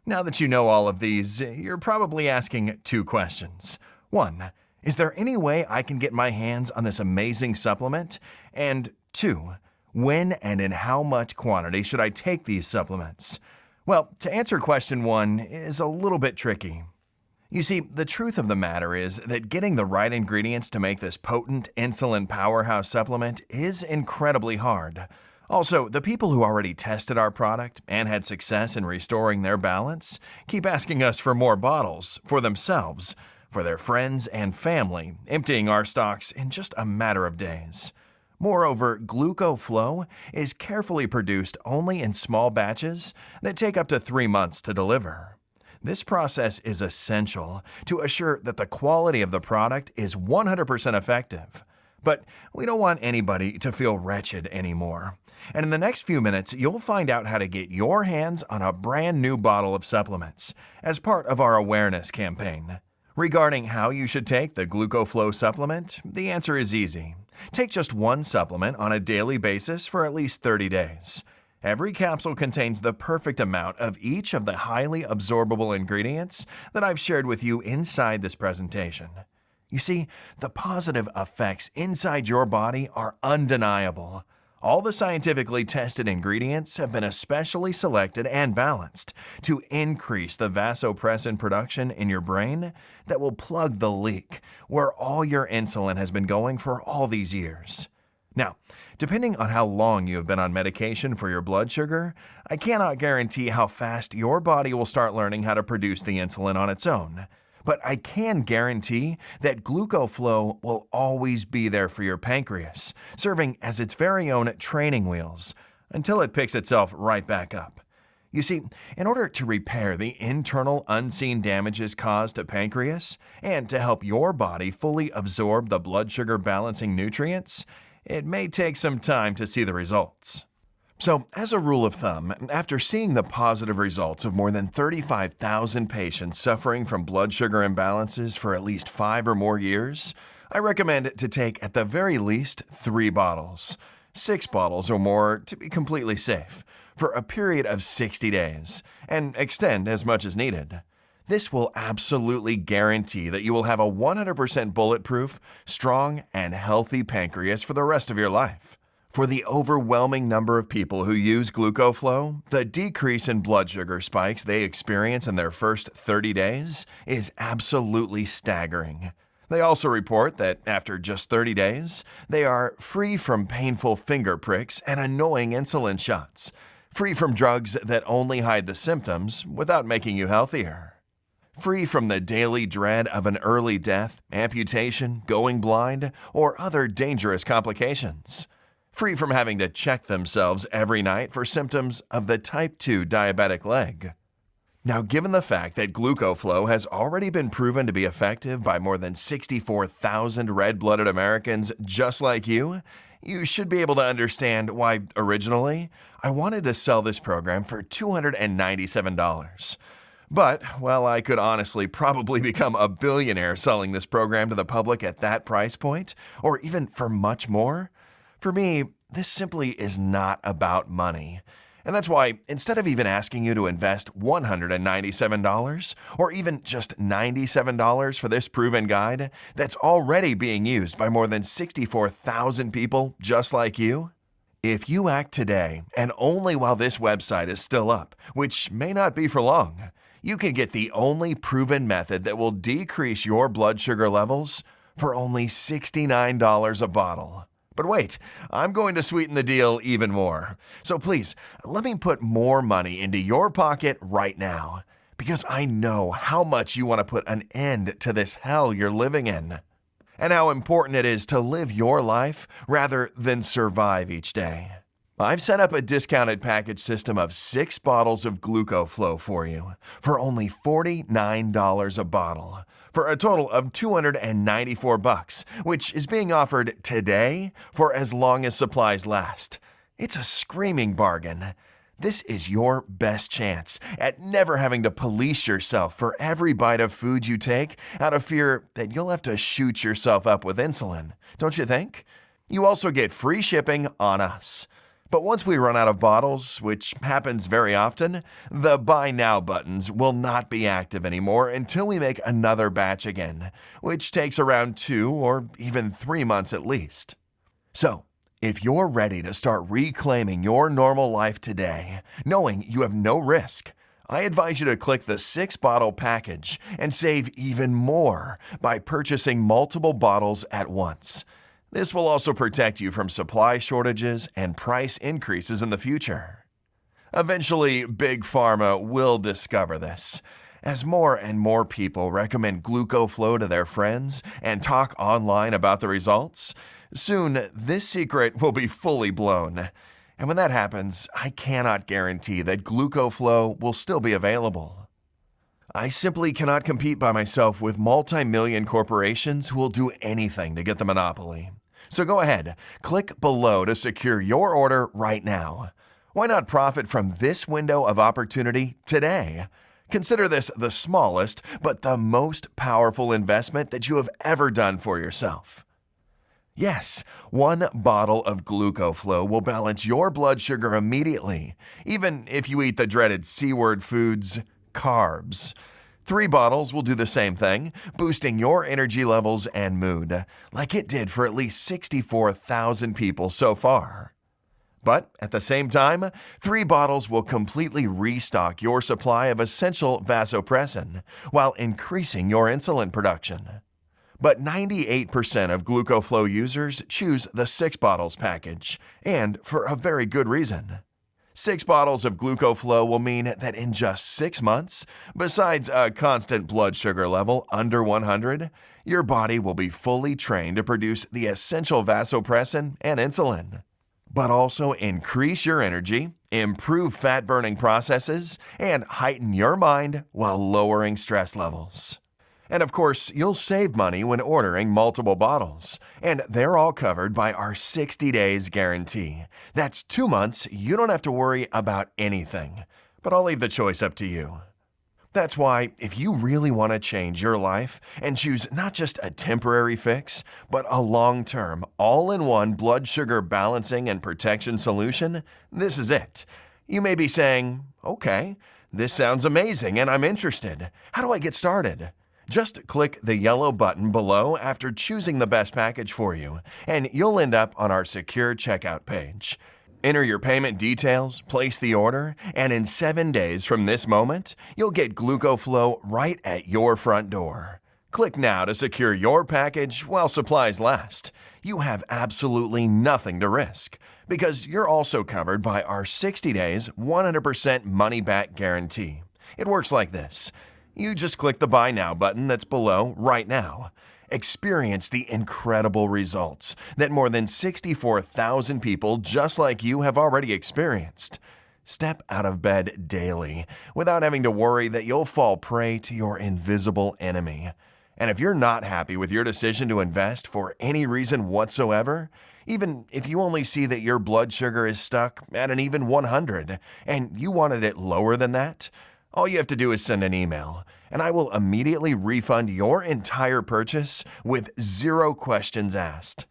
Speaker 1: Now that you know all of these, you're probably asking 2 questions. 1, is there any way I can get my hands on this amazing supplement? And 2, when and in how much quantity should I take these supplements? Well, to answer question 1 is a little bit tricky. You see, the truth of the matter is that getting the right ingredients to make this potent insulin powerhouse supplement is incredibly hard. Also, the people who already tested our product and had success in restoring their balance keep asking us for more bottles for themselves, for their friends and family, emptying our stocks in just a matter of days. Moreover, GlucoFlow is carefully produced only in small batches that take up to 3 months to deliver. This process is essential to assure that the quality of the product is 100% effective. But we don't want anybody to feel wretched anymore. And in the next few minutes, you'll find out how to get your hands on a brand new bottle of supplements as part of our awareness campaign. Regarding how you should take the GlucoFlow supplement, the answer is easy. Take just one supplement on a daily basis for at least 30 days. Every capsule contains the perfect amount of each of the highly absorbable ingredients that I've shared with you inside this presentation. You see, the positive effects inside your body are undeniable. All the scientifically tested ingredients have been especially selected and balanced to increase the vasopressin production in your brain that will plug the leak where all your insulin has been going for all these years. Now, depending on how long you have been on medication for your blood sugar, I cannot guarantee how fast your body will start learning how to produce the insulin on its own. But I can guarantee that GlucoFlow will always be there for your pancreas, serving as its very own training wheels, until it picks itself right back up. You see, in order to repair the internal unseen damages caused to pancreas, and to help your body fully absorb the blood sugar balancing nutrients, it may take some time to see the results. So, as a rule of thumb, after seeing the positive results of more than 35,000 patients suffering from blood sugar imbalances for at least 5 or more years, I recommend to take at the very least 3 bottles, 6 bottles or more to be completely safe, for a period of 60 days, and extend as much as needed. This will absolutely guarantee that you will have a 100% bulletproof, strong, and healthy pancreas for the rest of your life. For the overwhelming number of people who use GlucoFlow, the decrease in blood sugar spikes they experience in their first 30 days is absolutely staggering. They also report that after just 30 days, they are free from painful finger pricks and annoying insulin shots, free from drugs that only hide the symptoms without making you healthier. Free from the daily dread of an early death, amputation, going blind, or other dangerous complications. Free from having to check themselves every night for symptoms of the type 2 diabetic leg. Now, given the fact that GlucoFlow has already been proven to be effective by more than 64,000 red-blooded Americans just like you should be able to understand why, originally, I wanted to sell this program for $297. But, well, I could honestly probably become a billionaire selling this program to the public at that price point, or even for much more. For me, this simply is not about money. And that's why, instead of even asking you to invest $197 or even just $97 for this proven guide that's already being used by more than 64,000 people just like you, if you act today and only while this website is still up, which may not be for long, you can get the only proven method that will decrease your blood sugar levels for only $69 a bottle. But wait, I'm going to sweeten the deal even more. So please, let me put more money into your pocket right now, because I know how much you want to put an end to this hell you're living in, and how important it is to live your life rather than survive each day. I've set up a discounted package system of 6 bottles of GlucoFlow for you for only $49 a bottle, for a total of $294, which is being offered today for as long as supplies last. It's a screaming bargain. This is your best chance at never having to police yourself for every bite of food you take out of fear that you'll have to shoot yourself up with insulin, don't you think? You also get free shipping on us. But once we run out of bottles, which happens very often, the Buy Now buttons will not be active anymore until we make another batch again, which takes around 2 or even 3 months at least. So, if you're ready to start reclaiming your normal life today, knowing you have no risk, I advise you to click the 6-bottle package and save even more by purchasing multiple bottles at once. This will also protect you from supply shortages and price increases in the future. Eventually, Big Pharma will discover this. As more and more people recommend GlucoFlow to their friends and talk online about the results, soon this secret will be fully blown. And when that happens, I cannot guarantee that GlucoFlow will still be available. I simply cannot compete by myself with multi-million corporations who will do anything to get the monopoly. So go ahead, click below to secure your order right now. Why not profit from this window of opportunity today? Consider this the smallest but the most powerful investment that you have ever done for yourself. Yes, 1 bottle of GlucoFlow will balance your blood sugar immediately, even if you eat the dreaded C-word foods, carbs. 3 bottles will do the same thing, boosting your energy levels and mood, like it did for at least 64,000 people so far. But at the same time, 3 bottles will completely restock your supply of essential vasopressin while increasing your insulin production. But 98% of GlucoFlow users choose the 6 bottles package, and for a very good reason. 6 bottles of GlucoFlow will mean that in just 6 months, besides a constant blood sugar level under 100, your body will be fully trained to produce the essential vasopressin and insulin, but also increase your energy, improve fat-burning processes, and heighten your mind while lowering stress levels. And of course, you'll save money when ordering multiple bottles, and they're all covered by our 60 days guarantee. That's 2 months you don't have to worry about anything, but I'll leave the choice up to you. That's why, if you really want to change your life and choose not just a temporary fix, but a long-term, all-in-one blood sugar balancing and protection solution, this is it. You may be saying, okay, this sounds amazing and I'm interested. How do I get started? Just click the yellow button below after choosing the best package for you, and you'll end up on our secure checkout page. Enter your payment details, place the order, and in 7 days from this moment, you'll get GlucoFlow right at your front door. Click now to secure your package while supplies last. You have absolutely nothing to risk, because you're also covered by our 60 days, 100% money-back guarantee. It works like this. You just click the Buy Now button that's below right now. Experience the incredible results that more than 64,000 people just like you have already experienced. Step out of bed daily without having to worry that you'll fall prey to your invisible enemy. And if you're not happy with your decision to invest for any reason whatsoever, even if you only see that your blood sugar is stuck at an even 100 and you wanted it lower than that, all you have to do is send an email, and I will immediately refund your entire purchase with 0 questions asked.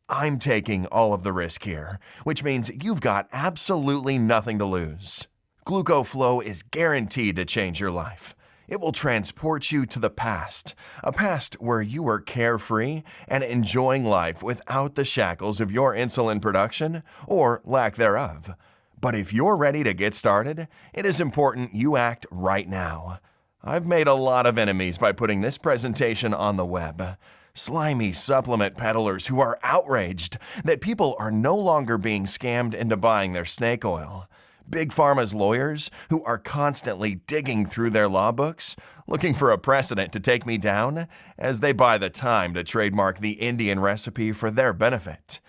Speaker 1: I'm taking all of the risk here, which means you've got absolutely nothing to lose. GlucoFlow is guaranteed to change your life. It will transport you to the past, a past where you were carefree and enjoying life without the shackles of your insulin production or lack thereof. But if you're ready to get started, it is important you act right now. I've made a lot of enemies by putting this presentation on the web. Slimy supplement peddlers who are outraged that people are no longer being scammed into buying their snake oil. Big Pharma's lawyers who are constantly digging through their law books, looking for a precedent to take me down as they buy the time to trademark the Indian recipe for their benefit.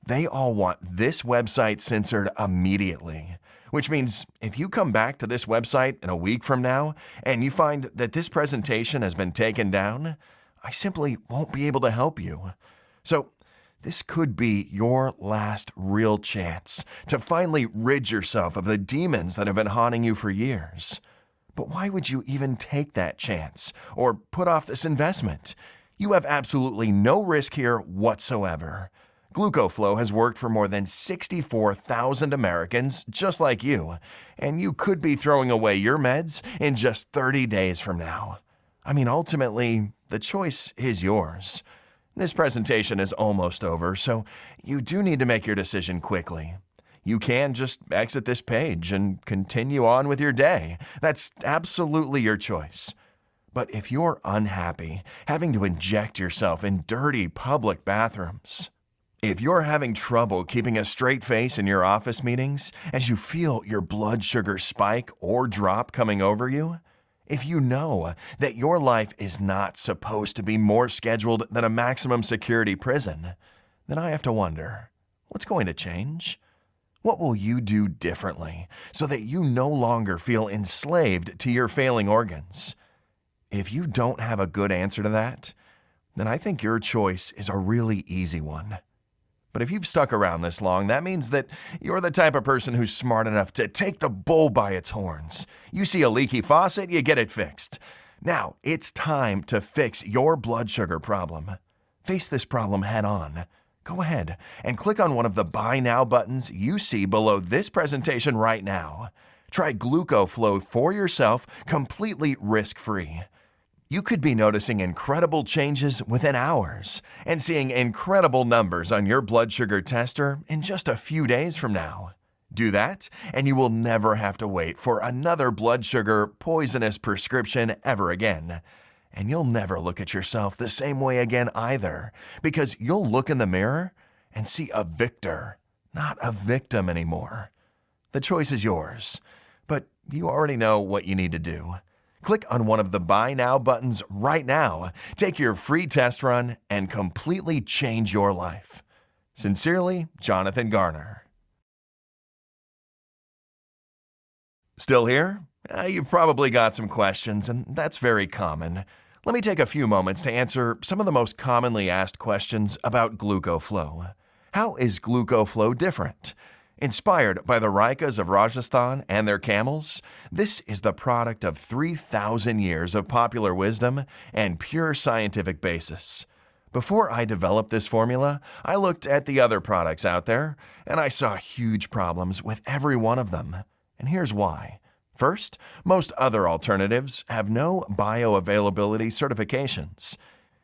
Speaker 1: They all want this website censored immediately, which means if you come back to this website in a week from now and you find that this presentation has been taken down, I simply won't be able to help you. So this could be your last real chance to finally rid yourself of the demons that have been haunting you for years. But why would you even take that chance or put off this investment? You have absolutely no risk here whatsoever. GlucoFlow has worked for more than 64,000 Americans just like you, and you could be throwing away your meds in just 30 days from now. I mean, ultimately, the choice is yours. This presentation is almost over, so you do need to make your decision quickly. You can just exit this page and continue on with your day. That's absolutely your choice. But if you're unhappy having to inject yourself in dirty public bathrooms, if you're having trouble keeping a straight face in your office meetings as you feel your blood sugar spike or drop coming over you, if you know that your life is not supposed to be more scheduled than a maximum security prison, then I have to wonder, what's going to change? What will you do differently so that you no longer feel enslaved to your failing organs? If you don't have a good answer to that, then I think your choice is a really easy one. But if you've stuck around this long, that means that you're the type of person who's smart enough to take the bull by its horns. You see a leaky faucet, you get it fixed. Now, it's time to fix your blood sugar problem. Face this problem head on. Go ahead and click on one of the Buy Now buttons you see below this presentation right now. Try GlucoFlow for yourself completely risk-free. You could be noticing incredible changes within hours and seeing incredible numbers on your blood sugar tester in just a few days from now. Do that, and you will never have to wait for another blood sugar poisonous prescription ever again. And you'll never look at yourself the same way again either, because you'll look in the mirror and see a victor, not a victim anymore. The choice is yours, but you already know what you need to do. Click on one of the Buy Now buttons right now, take your free test run, and completely change your life. Sincerely, Jonathan Garner. Still here? You've probably got some questions, and that's very common. Let me take a few moments to answer some of the most commonly asked questions about GlucoFlow. How is GlucoFlow different? Inspired by the Raikas of Rajasthan and their camels, this is the product of 3,000 years of popular wisdom and pure scientific basis. Before I developed this formula, I looked at the other products out there, and I saw huge problems with every one of them. And here's why. First, most other alternatives have no bioavailability certifications.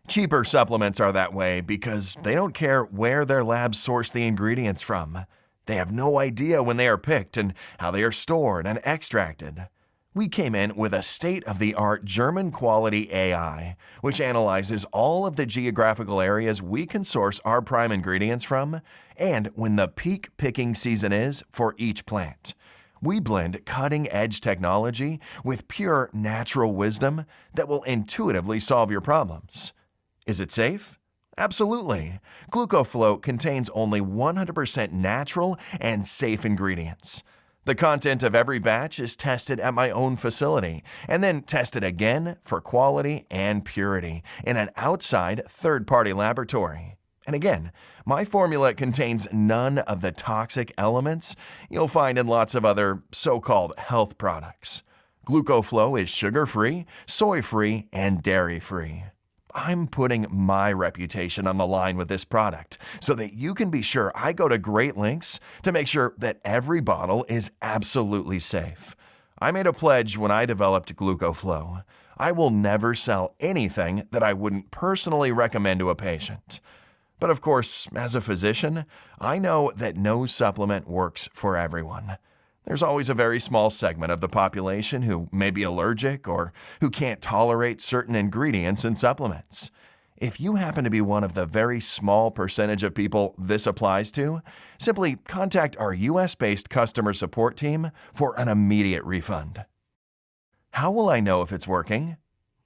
Speaker 1: Cheaper supplements are that way because they don't care where their labs source the ingredients from. They have no idea when they are picked and how they are stored and extracted. We came in with a state-of-the-art German-quality AI, which analyzes all of the geographical areas we can source our prime ingredients from and when the peak picking season is for each plant. We blend cutting-edge technology with pure natural wisdom that will intuitively solve your problems. Is it safe? Absolutely. GlucoFlow contains only 100% natural and safe ingredients. The content of every batch is tested at my own facility and then tested again for quality and purity in an outside third-party laboratory. And again, my formula contains none of the toxic elements you'll find in lots of other so-called health products. GlucoFlow is sugar-free, soy-free, and dairy-free. I'm putting my reputation on the line with this product so that you can be sure I go to great lengths to make sure that every bottle is absolutely safe. I made a pledge when I developed GlucoFlow. I will never sell anything that I wouldn't personally recommend to a patient. But of course, as a physician, I know that no supplement works for everyone. There's always a very small segment of the population who may be allergic or who can't tolerate certain ingredients in supplements. If you happen to be one of the very small percentage of people this applies to, simply contact our US-based customer support team for an immediate refund. How will I know if it's working?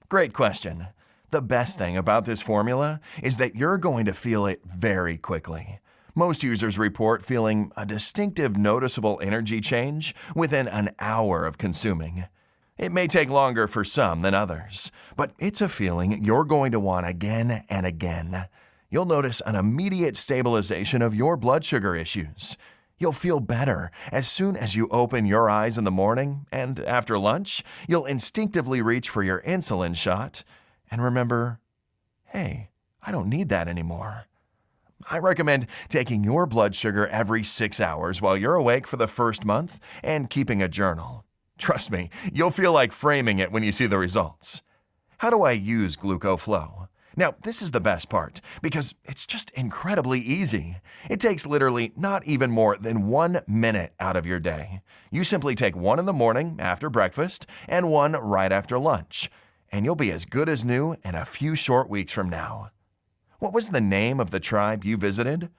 Speaker 1: Great question. The best thing about this formula is that you're going to feel it very quickly. Most users report feeling a distinctive noticeable energy change within an hour of consuming. It may take longer for some than others, but it's a feeling you're going to want again and again. You'll notice an immediate stabilization of your blood sugar issues. You'll feel better as soon as you open your eyes in the morning, and after lunch, you'll instinctively reach for your insulin shot and remember, hey, I don't need that anymore. I recommend taking your blood sugar every 6 hours while you're awake for the first month and keeping a journal. Trust me, you'll feel like framing it when you see the results. How do I use GlucoFlow? Now, this is the best part because it's just incredibly easy. It takes literally not even more than 1 minute out of your day. You simply take one in the morning after breakfast and one right after lunch, and you'll be as good as new in a few short weeks from now. What was the name of the tribe you visited?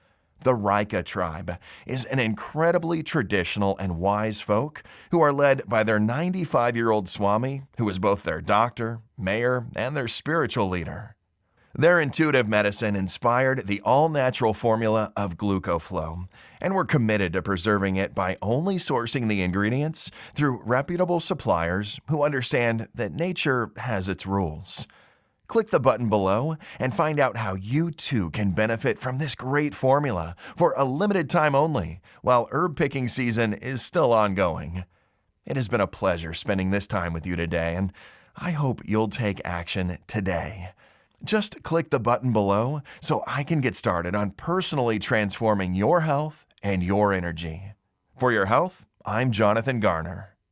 Speaker 1: The Rika tribe is an incredibly traditional and wise folk who are led by their 95-year-old Swami, who is both their doctor, mayor, and their spiritual leader. Their intuitive medicine inspired the all-natural formula of GlucoFlow, and we're committed to preserving it by only sourcing the ingredients through reputable suppliers who understand that nature has its rules. Click the button below and find out how you too can benefit from this great formula for a limited time only, while herb picking season is still ongoing. It has been a pleasure spending this time with you today, and I hope you'll take action today. Just click the button below so I can get started on personally transforming your health and your energy. For your health, I'm Jonathan Garner.